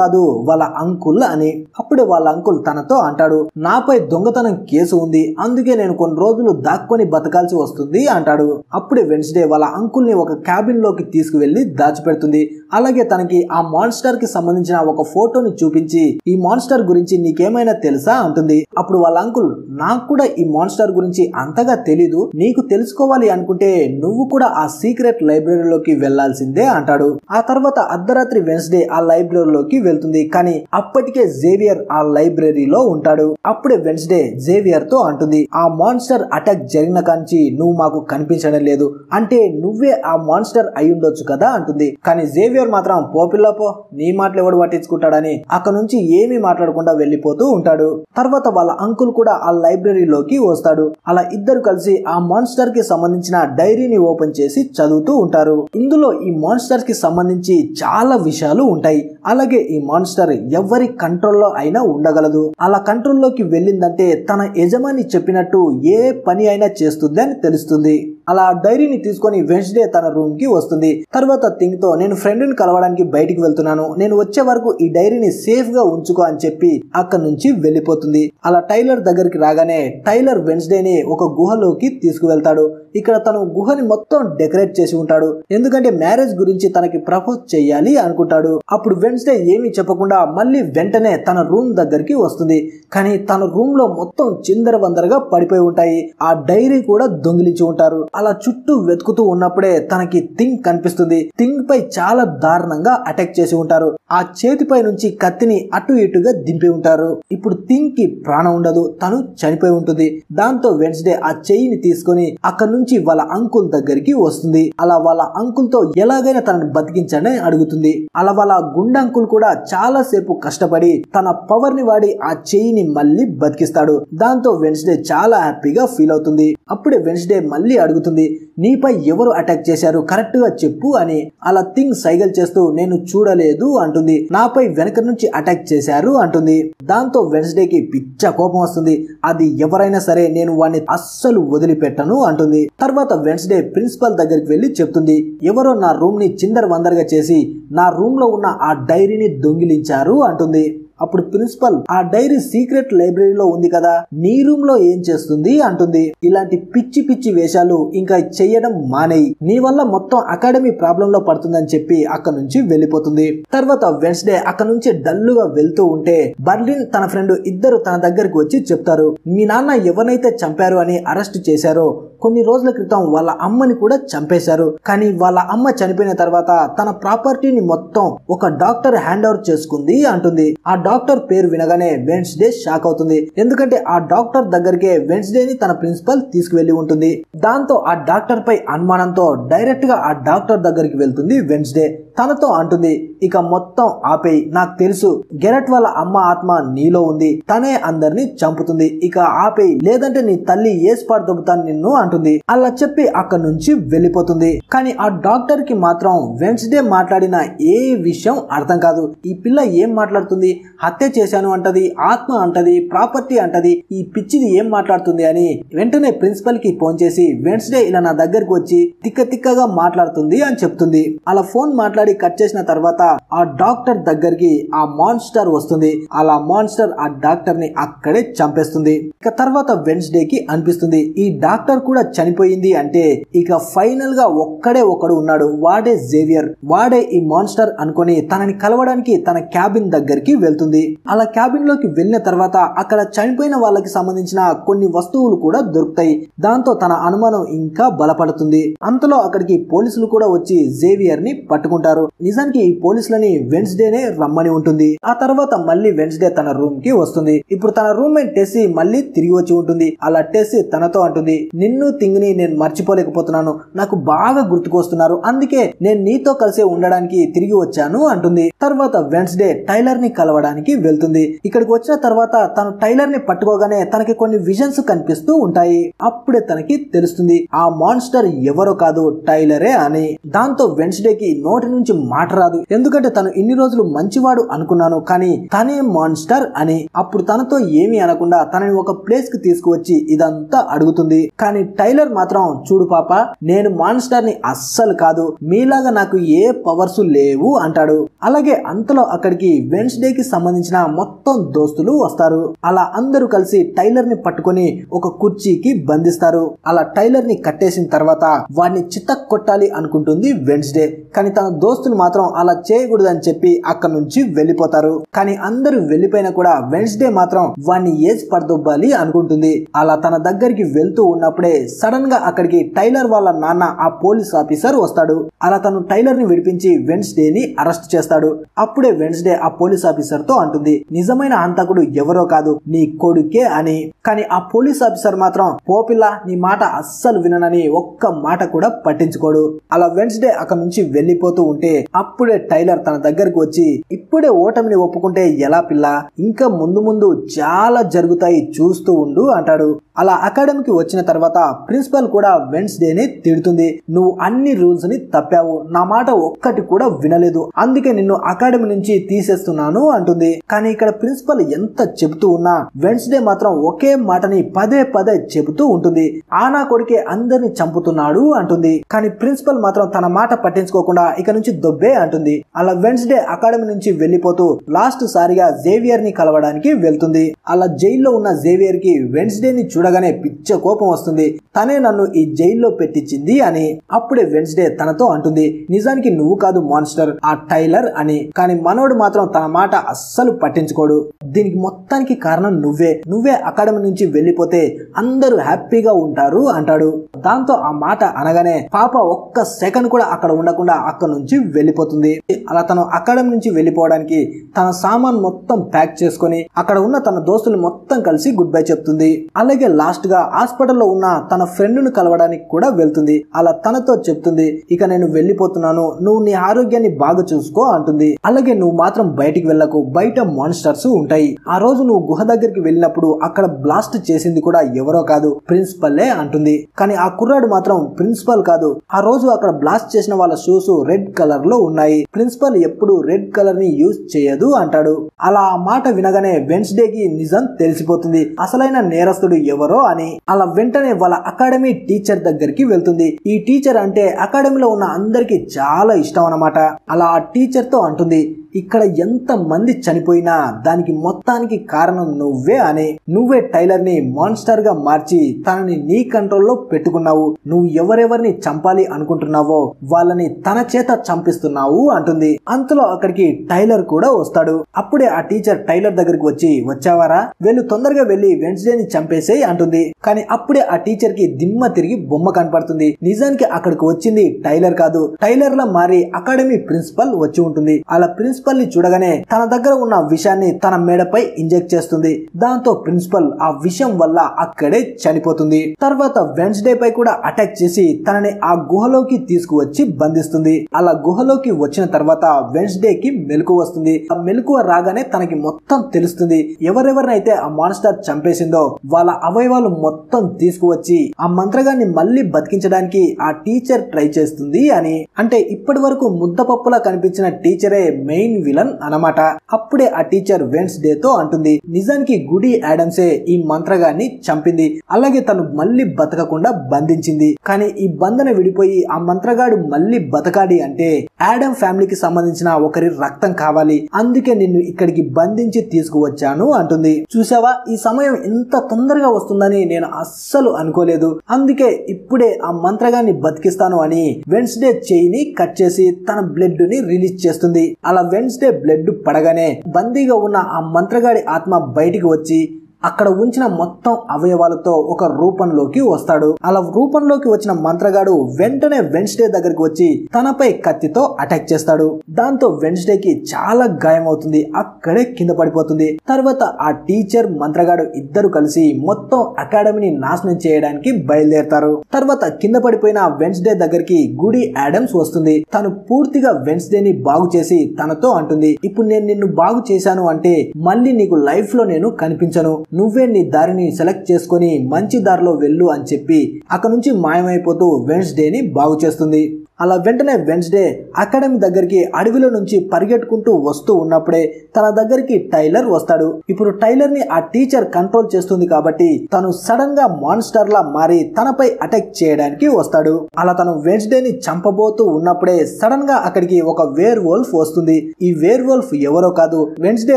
కాదు వాళ్ళ అంకుల్ అని. అప్పుడే వాళ్ళ అంకుల్ తనతో అంటాడు, నాపై దొంగతనం కేసు ఉంది, అందుకే నేను కొన్ని రోజులు దాక్కొని బతకాల్సి వస్తుంది అంటాడు. అప్పుడే వెన్స్డే వాళ్ళ అంకుల్ ని ఒక క్యాబిన్ లోకి తీసుకువెళ్లి దాచిపెడుతుంది. అలాగే తనకి ఆ మాన్స్టర్ కి సంబంధించిన ఒక ఫోటోని చూపించి ఈ మాన్స్టర్ గురించి నీకేమైనా తెలుసా అంటుంది. అప్పుడు వాళ్ళ అంకుల్, నాకు కూడా ఈ మాన్స్టర్ గురించి అంతగా తెలీదు, నీకు తెలుసుకోవాలి అనుకుంటే నువ్వు కూడా ఆ సీక్రెట్ లైబ్రరీలోకి వెళ్లాల్సిందే అంటాడు. ఆ తర్వాత అర్ధరాత్రి వెన్స్డే ఆ లైబ్రరీలోకి వెళ్తుంది. కానీ అప్పటికే జేవియర్ ఆ లైబ్రరీలో ఉంటాడు. అప్పుడే వెన్స్డే జేవియర్ తో అంటుంది, ఆ మాన్స్టర్ అటాక్ జరిగిన కాంచి నువ్వు మాకు కనిపించడం లేదు, అంటే నువ్వే ఆ మాన్స్టర్ అయి ఉండొచ్చు కదా అంటుంది. కానీ జేవియర్ మాత్రం పోపిల్లా పో, నీ మాటలు ఎవడు పట్టించుకుంటాడని అక్కడ నుంచి ఏమీ మాట్లాడకుండా వెళ్లిపోతూ ఉంటాడు. తర్వాత వాళ్ళ అంకుల్ కూడా ఆ లైబ్రరీలోకి వస్తాడు. అలా ఇద్దరు కలిసి ఆ మాన్స్టర్ కి సంబంధించిన డైరీని ఓపెన్ చేసి చదువుతూ ఉంటారు. ఇందులో ఈ మాన్స్టర్ కి సంబంధించి చాలా విషయాలు ఉంటాయి. అలాగే ఈ మాన్స్టర్ ఎవరి కంట్రోల్లో అయినా ఉండగలదు. అలా కంట్రోల్లోకి వెళ్ళిందంటే తన యజమాని చెప్పినట్టు ఏ పని అయినా చేస్తుంది అని తెలుస్తుంది. అలా డైరీని తీసుకొని వెన్స్డే తన రూమ్ కి వస్తుంది. తర్వాత థింగ్ తో, నేను ఫ్రెండ్ ని కలవడానికి బయటికి వెళ్తున్నాను, నేను వచ్చే వరకు ఈ డైరీని సేఫ్ గా ఉంచుకో అని చెప్పి అక్కడ నుంచి వెళ్లిపోతుంది. అలా టైలర్ దగ్గరికి రాగానే టైలర్ వెన్స్డేని ఒక గుహలోకి తీసుకువెళ్తాడు. ఇక్కడ తను గుహని మొత్తం డెకరేట్ చేసి ఉంటాడు, ఎందుకంటే మ్యారేజ్ గురించి తనకి ప్రపోజ్ చెయ్యాలి అనుకుంటాడు. అప్పుడు వెన్స్డే ఏమీ చెప్పకుండా మళ్ళీ వెంటనే తన రూమ్ దగ్గరికి వస్తుంది. కానీ తన రూమ్ లో మొత్తం చిందరవందరగా పడిపోయి ఉంటాయి. ఆ డైరీ కూడా దొంగిలించి ఉంటారు. అలా చుట్టూ వెతుకుతూ ఉన్నప్పుడే తనకి థింగ్ కనిపిస్తుంది. థింగ్ పై చాలా దారుణంగా అటాక్ చేసి ఉంటారు. ఆ చేతిపై నుంచి కత్తిని అటు ఇటుగా దింపి ఉంటారు. ఇప్పుడు థింగ్ కి ప్రాణం ఉండదు, తను చనిపోయి ఉంటుంది. దాంతో వెన్స్డే ఆ చెయ్యిని తీసుకొని అక్కడ నుంచి వాళ్ళ అంకుల్ దగ్గరికి వస్తుంది. అలా వాళ్ళ అంకుల్ తో ఎలాగైనా తనని బతికించని అడుగుతుంది. అలా వాళ్ళ గుండె అంకుల్ కూడా చాలా సేపు కష్టపడి తన పవర్ ని వాడి ఆ చెయ్యిని మళ్ళీ బతికిస్తాడు. దాంతో వెన్స్డే చాలా హ్యాపీగా ఫీల్ అవుతుంది. అప్పుడే వెన్స్డే మళ్ళీ అడుగుతుంది, నీపై ఎవరు అటాక్ చేశారు కరెక్ట్ గా చెప్పు అని. అలా థింగ్ సైగల్ చేస్తూ, నేను చూడలేదు అంటుంది. నాపై వెనక నుంచి అటాక్ చేశారు అంటుంది. దాంతో వెన్స్డేకి పిచ్చ కోపం వస్తుంది. అది ఎవరైనా సరే నేను వాడిని అస్సలు వదిలిపెట్టను అంటుంది. తర్వాత వెన్స్డే ప్రిన్సిపల్ దగ్గరికి వెళ్లి చెప్తుంది, ఎవరో నా రూమ్ ని చిందర వందరగా చేసి నా రూమ్ లో ఉన్న ఆ డైరీని దొంగిలించారు అంటుంది. అప్పుడు ప్రిన్సిపల్, ఆ డైరీ సీక్రెట్ లైబ్రరీలో ఉంది కదా, నీ రూమ్ లో ఏం చేస్తుంది అంటుంది. ఇలాంటి పిచ్చి పిచ్చి వేషాలు ఇంకా చెయ్యడం మానేయి, నీ వల్ల మొత్తం అకాడమీ ప్రాబ్లం లో పడుతుందని చెప్పి అక్కడ నుంచి వెళ్లిపోతుంది. తర్వాత వెన్స్డే అక్కడ నుంచి డల్లుగా వెళ్తూ ఉంటే బర్లిన్ తన ఫ్రెండ్ ఇద్దరు తన దగ్గరికి వచ్చి చెప్తారు, మీ నాన్న ఎవరినైతే చంపారు అని అరెస్ట్ చేశారో కొన్ని రోజుల క్రితం వాళ్ళ అమ్మని కూడా చంపేశారు. కానీ వాళ్ళ అమ్మ చనిపోయిన తర్వాత తన ప్రాపర్టీని మొత్తం ఒక డాక్టర్ హ్యాండ్ ఓవర్ చేసుకుంది అంటుంది. ఆ డాక్టర్ పేరు వినగానే వెన్స్డే షాక్ అవుతుంది, ఎందుకంటే ఆ డాక్టర్ దగ్గరికే వెన్స్డేని తన ప్రిన్సిపల్ తీసుకువెళ్లి ఉంటుంది. దాంతో ఆ డాక్టర్ పై అనుమానంతో డైరెక్ట్ గా ఆ డాక్టర్ దగ్గరికి వెళ్తుంది వెన్స్డే. తనతో అంటుంది, ఇక మొత్తం ఆపేయి, నాకు తెలుసు గెరట్ వాళ్ళ అమ్మ ఆత్మ నీలో ఉంది, తనే అందరిని చంపుతుంది, ఇక ఆపేయి, లేదంటే నీ తల్లి ఏ స్పాట్ దొబ్బుతాను నిన్ను అంటుంది. అలా చెప్పి అక్కడ నుంచి వెళ్లిపోతుంది. కానీ ఆ డాక్టర్ కి మాత్రం వెన్స్డే మాట్లాడిన ఏ విషయం అర్థం కాదు. ఈ పిల్ల ఏం మాట్లాడుతుంది, హత్య చేశాను అంటది, ఆత్మ అంటది, ప్రాపర్టీ అంటది, ఈ పిచ్చిది ఏం మాట్లాడుతుంది అని వెంటనే ప్రిన్సిపల్ కి ఫోన్ చేసి వెన్స్డే ఇలా నా దగ్గరికి వచ్చి తిక్క తిక్కగా మాట్లాడుతుంది అని చెప్తుంది. అలా ఫోన్ మాట్లాడి కట్ చేసిన తర్వాత ఆ డాక్టర్ దగ్గరికి ఆ మాన్స్టర్ వస్తుంది. అలా మాన్స్టర్ ఆ డాక్టర్ ని అక్కడే చంపేస్తుంది. ఇక తర్వాత వెన్స్డే కి అనిపిస్తుంది, ఈ డాక్టర్ కూడా చనిపోయింది అంటే ఇక ఫైనల్ గా ఒక్కడే ఒకడు ఉన్నాడు, వాడే జేవియర్, వాడే ఈ మాన్స్టర్ అనుకొని తనని కలవడానికి తన క్యాబిన్ దగ్గరికి వెళ్తుంది. అలా క్యాబిన్ లోకి వెళ్ళిన తర్వాత అక్కడ చనిపోయిన వాళ్ళకి సంబంధించిన కొన్ని వస్తువులు కూడా దొరుకుతాయి. దాంతో తన అనుమానం ఇంకా బలపడుతుంది. అంతలో అక్కడికి పోలీసులు కూడా వచ్చి జేవియర్ ని పట్టుకుంటారు. నిజానికి ఈ పోలీసులని వెన్స్డేనే రమ్మని ఉంటుంది. ఆ తర్వాత మళ్ళీ వెన్స్డే తన రూమ్ కి వస్తుంది. ఇప్పుడు తన రూమ్మేట్ టెస్సీ మళ్ళీ తిరిగి వచ్చి ఉంటుంది. అలా టెస్సీ తనతో అంటుంది, నిన్ను థింగ్ ని నేను మర్చిపోలేకపోతున్నాను, నాకు బాగా గుర్తుకొస్తున్నారు, అందుకే నేను నీతో కలిసి ఉండడానికి తిరిగి వచ్చాను అంటుంది. తర్వాత వెన్స్డే టైలర్ ని కలవడానికి వెళ్తుంది. ఇక్కడికి వచ్చిన తర్వాత తను టైలర్ ని పట్టుకోగానే తనకి కొన్ని విజన్స్ కనిపిస్తూ ఉంటాయి. అప్పుడే తనకి తెలుస్తుంది ఆ మాన్స్టర్ ఎవరో కాదు టైలరే అని. దాంతో వెన్స్డే కి నోటి నుంచి నుంచి మాట రాదు, ఎందుకంటే తను ఇన్ని రోజులు మంచివాడు అనుకున్నాను, కానీ తనే మాన్స్టర్ అని. అప్పుడు తనతో ఏమీ అనకుండా తనని ఒక ప్లేస్ కి తీసుకువచ్చి ఇదంతా అడుగుతుంది. కానీ టైలర్ మాత్రం, చూడు పాప, నేను మాన్స్టర్ ని అస్సలు కాదు, మీలాగా నాకు ఏ పవర్స్ లేవు అంటాడు. అలాగే అంతలో అక్కడికి వెన్స్డే కి సంబంధించిన మొత్తం దోస్తులు వస్తారు. అలా అందరూ కలిసి టైలర్ ని పట్టుకొని ఒక కుర్చీకి బంధిస్తారు. అలా టైలర్ ని కట్టేసిన తర్వాత వాడిని చితక్ కొట్టాలి అనుకుంటుంది వెన్స్డే. కానీ తన దోస్తులు మాత్రం అలా చేయకూడదని చెప్పి అక్కడ నుంచి వెళ్లిపోతారు. కానీ అందరూ వెళ్లిపోయినా కూడా వెన్స్డే మాత్రం వాడిని ఏజ్ పడదొబ్బాలి అనుకుంటుంది. అలా తన దగ్గరికి వెళ్తూ ఉన్నప్పుడే సడన్ గా అక్కడికి టైలర్ వాళ్ళ నాన్న ఆ పోలీస్ ఆఫీసర్ వస్తాడు. అలా తను టైలర్ ని విడిపించి వెన్స్డే ని అరెస్ట్ చేస్తాడు. అప్పుడే వెన్స్డే ఆ పోలీస్ ఆఫీసర్ తో అంటుంది, నిజమైన హంతకుడు ఎవరో కాదు నీ కొడుకే అని. కానీ ఆ పోలీస్ ఆఫీసర్ మాత్రం, పోపిల్ల నీ మాట అస్సలు విననని ఒక్క మాట కూడా పట్టించుకోడు. అలా వెన్స్డే అక్కడ నుంచి వెళ్లిపోతూ ఉంటే అప్పుడే టైలర్ తన దగ్గరకు వచ్చి, ఇప్పుడే ఓటమిని ఒప్పుకుంటే ఎలా పిల్ల, ఇంకా ముందు ముందు చాలా జరుగుతాయి చూస్తూ ఉండు అంటాడు. అలా అకాడమీకి వచ్చిన తర్వాత ప్రిన్సిపల్ కూడా వెన్స్డేని తిడుతుంది, నువ్వు అన్ని రూల్స్ ని తప్పావు, నా మాట ఒక్కటి కూడా వినలేదు, అందుకే నిన్ను అకాడమీ నుంచి తీసేస్తున్నాను అంటుంది. కానీ ఇక్కడ ప్రిన్సిపల్ ఎంత చెబుతూ ఉన్నా వెన్స్డే మాత్రం ఒకే మాటని పదే పదే చెబుతూ ఉంటుంది, ఆనా కొడుకే అందరిని చంపుతున్నాడు అంటుంది. కానీ ప్రిన్సిపల్ మాత్రం తన మాట పట్టించుకోకుండా ఇక నుంచి దొబ్బే అంటుంది. అలా వెన్స్డే అకాడమీ నుంచి వెళ్లిపోతూ లాస్ట్ సారిగా జేవియర్ ని కలవడానికి వెళ్తుంది. అలా జైల్లో ఉన్న జేవియర్ కి వెన్స్డే ని చూడగానే పిచ్చ కోపం వస్తుంది, తనే నన్ను ఈ జైల్లో పెట్టించింది అని. అప్పుడే వెన్స్డే తనతో అంటుంది, నిజానికి నువ్వు కాదు మాన్స్టర్, ఆ టైలర్ అని. కానీ మనోడు మాత్రం తన మాట అస్సలు పట్టించుకోడు. దీనికి మొత్తానికి కారణం నువ్వే అకాడమీ నుంచి వెళ్లిపోతే అందరూ హ్యాపీగా ఉంటారు అంటాడు. దాంతో ఆ మాట అనగానే పాప ఒక్క సెకండ్ కూడా అక్కడ ఉండకుండా అక్కడ నుంచి వెళ్లిపోతుంది. అలా తను అకాడమీ నుంచి వెళ్లిపోవడానికి తన సామాన్ మొత్తం ప్యాక్ చేసుకుని అక్కడ ఉన్న తన దోస్తులు మొత్తం కలిసి గుడ్ బై చెప్తుంది. అలాగే లాస్ట్ గా హాస్పిటల్లో ఉన్న తన ఫ్రెండ్ ను కలవడానికి కూడా వెళ్తుంది. అలా తనతో చెప్తుంది, ఇక నేను వెళ్లిపోతున్నాను, నువ్వు నీ ఆరోగ్యాన్ని బాగా చూసుకో అంటుంది. అలాగే నువ్వు మాత్రం బయటికి వెళ్ళకు, బయట మాన్స్టర్స్ ఉంటాయి. ఆ రోజు నువ్వు గుహ దగ్గరికి వెళ్ళినప్పుడు అక్కడ బ్లాస్ట్ చేసింది కూడా ఎవరో కాదు, ప్రిన్సిపల్లే అంటుంది. కానీ ఆ కుర్రాడు మాత్రం ప్రిన్సిపల్ కాదు, ఆ రోజు అక్కడ బ్లాస్ట్ చేసిన వాళ్ళ షూస్ రెడ్ కలర్ లో ఉన్నాయి, ప్రిన్సిపల్ ఎప్పుడు రెడ్ కలర్ ని యూజ్ చేయదు అంటాడు. అలా ఆ మాట వినగానే వెన్స్డే కి నిజం తెలిసిపోతుంది, అసలైన నేరస్తుడు ఎవరో అని. అలా వెంటనే వాళ్ళ అకాడమీ టీచర్ దగ్గరికి వెళ్తుంది. ఈ టీచర్ అంటే అకాడమీలో ఉన్న అందరికి చాలా ఇష్టం అన్నమాట. అలా ఆ టీచర్ తో అంటుంది, ఇక్కడ ఎంత మంది చనిపోయినా దానికి మొత్తానికి కారణం నువ్వే అని. నువ్వే టైలర్ ని మాన్స్టర్ గా మార్చి తనని నీ కంట్రోల్లో పెట్టుకున్నావు. నువ్వు ఎవరెవరిని చంపాలి అనుకుంటున్నావో వాళ్ళని తన చేత చంపిస్తున్నావు అంటుంది. అంతలో అక్కడికి టైలర్ కూడా వస్తాడు. అప్పుడే ఆ టీచర్ టైలర్ దగ్గరికి వచ్చి, వచ్చావారా, వెళ్ళు తొందరగా వెళ్లి వెన్స్డేని చంపేసేయ్ అంటుంది. కానీ అప్పుడే ఆ టీచర్ కి దిమ్మ తిరిగి బొమ్మ కనపడుతుంది. నిజానికి అక్కడికి వచ్చింది టైలర్ కాదు, టైలర్ లా మారి అకాడమీ ప్రిన్సిపల్ వచ్చి ఉంటుంది. అలా ప్రిన్సిపల్ ని చూడగానే తన దగ్గర ఉన్న విషాన్ని తన మెడపై ఇంజెక్ట్ చేస్తుంది. దాంతో ప్రిన్సిపల్ ఆ విషం వల్ల అక్కడే చనిపోతుంది. తర్వాత వెన్స్డే పై కూడా అటాక్ చేసి తనని ఆ గుహలోకి తీసుకువచ్చి బంధిస్తుంది. అలా గుహలోకి వచ్చిన తర్వాత వెన్స్డే కి మెలకు వస్తుంది. ఆ మెలకువ రాగానే తనకి మొత్తం తెలుస్తుంది, ఎవరెవరినైతే ఆ మాన్స్టర్ చంపేసిందో వాళ్ళ అవయవాలు మొత్తం తీసుకువచ్చి ఆ మంత్రగాన్ని మళ్ళీ బతికించడానికి ఆ టీచర్ ట్రై చేస్తుంది అని. అంటే ఇప్పటి వరకు ముద్దపప్పులా కనిపించిన టీచరే మెయిన్ విలన్ అన్నమాట. అప్పుడే ఆ టీచర్ వెన్స్డే తో అంటుంది, నిజానికి గుడి యాడమ్సే ఈ మంత్రగాన్ని చంపింది, అలాగే తను మళ్ళీ బతకకుండా బంధించింది. కానీ ఈ బంధన విడిపోయి ఆ మంత్రగాడు మళ్ళీ బతకాలి అంటే యాడమ్ ఫ్యామిలీకి సంబంధించిన ఒకరి రక్తం కావాలి, అందుకే నిన్ను ఇక్కడికి బంధించి తీసుకువచ్చాను అంటుంది. చూసావా, ఈ సమయం ఎంత తొందరగా వస్తుందని నేను అస్సలు అనుకోలేదు, అందుకే ఇప్పుడే ఆ మంత్రగాన్ని బతికిస్తాను అని వెన్స్డే చెయ్యిని కట్ చేసి తన బ్లడ్ ని రిలీజ్ చేస్తుంది. అలా వెన్స్డే బ్లడ్ పడగానే బందీగా ఉన్న ఆ మంత్రగాడి ఆత్మ బయటికి వచ్చి అక్కడ ఉంచిన మొత్తం అవయవాలతో ఒక రూపంలోకి వస్తాడు. అలా రూపంలోకి వచ్చిన మంత్రగాడు వెంటనే వెన్స్డే దగ్గరికి వచ్చి తనపై కత్తితో అటాక్ చేస్తాడు. దాంతో వెన్స్డేకి చాలా గాయం అవుతుంది, అక్కడే కింద పడిపోతుంది. తర్వాత ఆ టీచర్ మంత్రగాడు ఇద్దరు కలిసి మొత్తం అకాడమీని నాశనం చేయడానికి బయలుదేరతారు. తర్వాత కింద పడిపోయిన వెన్స్డే దగ్గరికి గుడి యాడమ్స్ వస్తుంది. తను పూర్తిగా వెన్స్డేని బాగు చేసి తనతో అంటుంది, ఇప్పుడు నేను నిన్ను బాగు చేశాను అంటే మళ్ళీ నీకు లైఫ్ లో నేను కనిపించను, నువ్వే నీ దారిని సెలెక్ట్ చేసుకుని మంచి దారిలో వెళ్ళు అని చెప్పి అక్కడ నుంచి మాయమైపోతూ వెన్స్డేని బాగు చేస్తుంది. అలా వెంటనే వెన్స్డే అకాడమీ దగ్గరికి అడవిలో నుంచి పరిగెట్టుకుంటూ వస్తూ ఉన్నప్పుడే తన దగ్గరికి టైలర్ వస్తాడు. ఇప్పుడు టైలర్ ని ఆ టీచర్ కంట్రోల్ చేస్తుంది కాబట్టి తను సడన్ గా మాన్స్టర్ లా మారి తనపై అటాక్ చేయడానికి వస్తాడు. అలా తను వెన్స్డేని చంపబోతూ ఉన్నప్పుడే సడన్ గా అక్కడికి ఒక వేర్ వోల్ఫ్ వస్తుంది. ఈ వేర్ వోల్ఫ్ ఎవరో కాదు, వెన్స్డే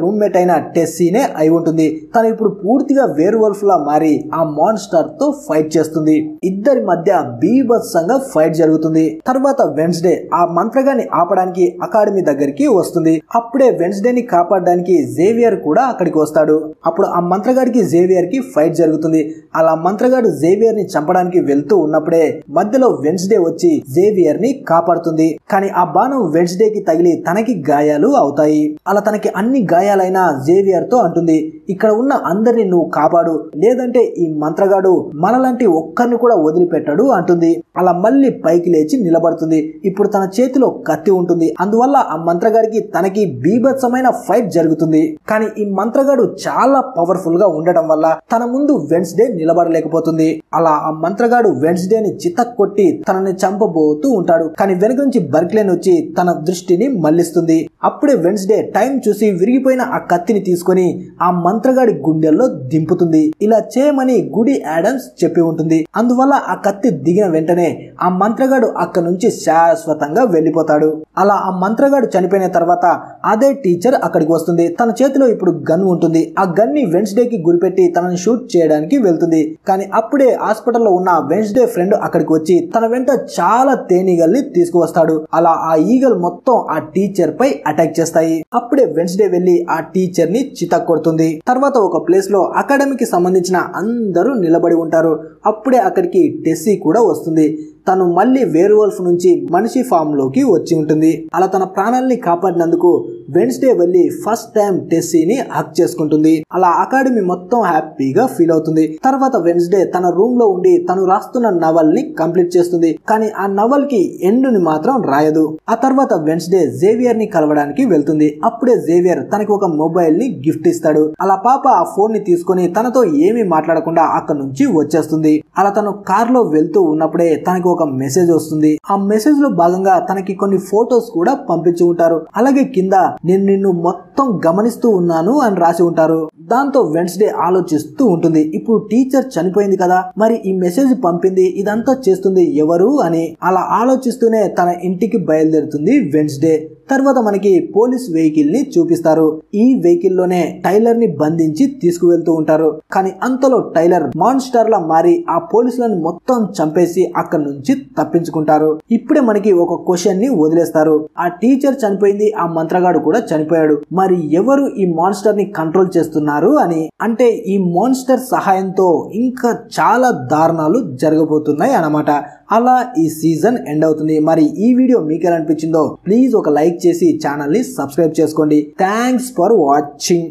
రూమ్మేట్ అయిన టెస్సీనే అయి ఉంటుంది. తను ఇప్పుడు పూర్తిగా వేర్ వోల్ఫ్ లా మారి ఆ మాన్స్టర్ తో ఫైట్ చేస్తుంది. ఇద్దరి మధ్య బీభత్సంగా ఫైట్ జరుగుతుంది. తర్వాత వెన్స్డే ఆ మంత్రగాన్ని ఆపడానికి అకాడమీ దగ్గరికి వస్తుంది. అప్పుడే వెన్స్డేని కాపాడడానికి జేవియర్ కూడా అక్కడికి వస్తాడు. అప్పుడు ఆ మంత్రగాడికి జేవియర్ కి ఫైట్ జరుగుతుంది. అలా మంత్రగాడు జేవియర్ ని చంపడానికి వెళ్తూ ఉన్నప్పుడే మధ్యలో వెన్స్డే వచ్చి జేవియర్ ని కాపాడుతుంది. కానీ ఆ బాణం వెన్స్డే కి తగిలి తనకి గాయాలు అవుతాయి. అలా తనకి అన్ని గాయాలైన జేవియర్ తో అంటుంది, ఇక్కడ ఉన్న అందరిని నువ్వు కాపాడు, లేదంటే ఈ మంత్రగాడు మనలాంటి ఒక్కరిని కూడా వదిలిపెట్టాడు అంటుంది. అలా మళ్ళీ పైకి లేచి నిలబడుతుంది. ఇప్పుడు తన చేతిలో కత్తి ఉంటుంది. అందువల్ల ఆ మంత్రగాడికి తనకి బీభత్సమైన ఫైట్ జరుగుతుంది. కానీ ఈ మంత్రగాడు చాలా పవర్ఫుల్ గా ఉండటం వల్ల తన ముందు వెన్స్డే నిలబడలేకపోతుంది. అలా ఆ మంత్రగాడు వెన్స్డేని చితక్కొట్టి తనని చంపబోతూ ఉంటాడు. కానీ వెనుక నుంచి బర్క్లేన్ వచ్చి తన దృష్టిని మళ్లిస్తుంది. అప్పుడే వెన్స్డే టైం చూసి విరిగిపోయిన ఆ కత్తిని తీసుకొని ఆ మంత్రగాడి గుండెల్లో దింపుతుంది. ఇలా చేయమని గుడి యాడమ్స్ చెప్పి ఉంటుంది. అందువల్ల ఆ కత్తి దిగిన వెంటనే ఆ మంత్రగాడు అక్కడి నుంచి శాశ్వతంగా వెళ్లిపోతాడు. అలా ఆ మంత్రగాడు చనిపోయిన తర్వాత అదే టీచర్ అక్కడికి వస్తుంది. తన చేతిలో ఇప్పుడు గన్ ఉంటుంది. ఆ గన్ ని వెన్స్డేకి గురిపెట్టి తనని షూట్ చేయడానికి వెళ్తుంది. కానీ అప్పుడే హాస్పిటల్లో ఉన్న వెన్స్డే ఫ్రెండ్ అక్కడికి వచ్చి తన వెంట చాలా తేనీగల్ని తీసుకువస్తాడు. అలా ఆ ఈగల్ మొత్తం ఆ టీచర్ పై అటాక్ చేస్తాయి. అప్పుడే వెన్స్డే వెళ్లి ఆ టీచర్ ని చితక్కొడుతుంది. తర్వాత ఒక ప్లేస్ లో అకాడమీకి సంబంధించిన అందరూ నిలబడి ఉంటారు. అప్పుడే అక్కడికి టెస్సీ కూడా వస్తుంది. తను మళ్ళీ వేర్ వోల్ఫ్ నుంచి మనిషి ఫామ్ లోకి వచ్చి ఉంటుంది. అలా తన ప్రాణాలని కాపాడినందుకు వెన్స్డే వెళ్లి ఫస్ట్ టైం టెస్సీని హక్ చేసుకుంటుంది. అలా అకాడమీ మొత్తం హ్యాపీగా ఫీల్ అవుతుంది. తర్వాత వెన్స్డే తన రూమ్ లో ఉండి తను రాస్తున్న నవల్ ని కంప్లీట్ చేస్తుంది. కానీ ఆ నవల్ కి ఎండ్ ని మాత్రం రాయదు. ఆ తర్వాత వెన్స్డే జేవియర్ ని కలవడానికి వెళ్తుంది. అప్పుడే జేవియర్ తనకి ఒక మొబైల్ ని గిఫ్ట్ ఇస్తాడు. అలా పాప ఆ ఫోన్ ని తీసుకుని తనతో ఏమీ మాట్లాడకుండా అక్కడి నుంచి వచ్చేస్తుంది. అలా తను కార్ లో వెళ్తూ ఉన్నప్పుడే తనకి ఒక మెసేజ్ వస్తుంది. ఆ మెసేజ్ లో భాగంగా తనకి కొన్ని ఫొటోస్ కూడా పంపించి ఉంటారు. అలాగే కింద నేను నిన్ను మొత్తం గమనిస్తూ ఉన్నాను అని రాసి ఉంటారు. దాంతో వెన్స్డే ఆలోచిస్తూ ఉంటుంది, ఇప్పుడు టీచర్ చనిపోయింది కదా, మరి ఈ మెసేజ్ పంపింది ఇదంతా చేస్తుంది ఎవరు అని. అలా ఆలోచిస్తూనే తన ఇంటికి బయలుదేరుతుంది వెన్స్డే. తర్వాత మనకి పోలీస్ వెహికల్ ని చూపిస్తారు. ఈ వెహికల్ లోనే టైలర్ ని బంధించి తీసుకువెళ్తూ ఉంటారు. కానీ అంతలో టైలర్ మాన్స్టర్ లా మారి ఆ పోలీసులను మొత్తం చంపేసి అక్కడి నుంచి తప్పించుకుంటారు. ఇప్పుడే మనకి ఒక క్వశ్చన్ ని వదిలేస్తారు. ఆ టీచర్ చనిపోయింది, ఆ మంత్రగాడు కూడా చనిపోయాడు, మరి ఎవరు ఈ మాన్స్టర్ ని కంట్రోల్ చేస్తున్నారు అని. అంటే ఈ మాన్స్టర్ సహాయంతో ఇంకా చాలా దారుణాలు జరగబోతున్నాయి అన్నమాట. అలా ఈ సీజన్ ఎండ్ అవుతుంది. మరి ఈ వీడియో మీకు ఎలా అనిపించిందో ప్లీజ్ ఒక లైక్ చేసి ఛానల్ ని సబ్స్క్రైబ్ చేసుకోండి. Thanks for watching.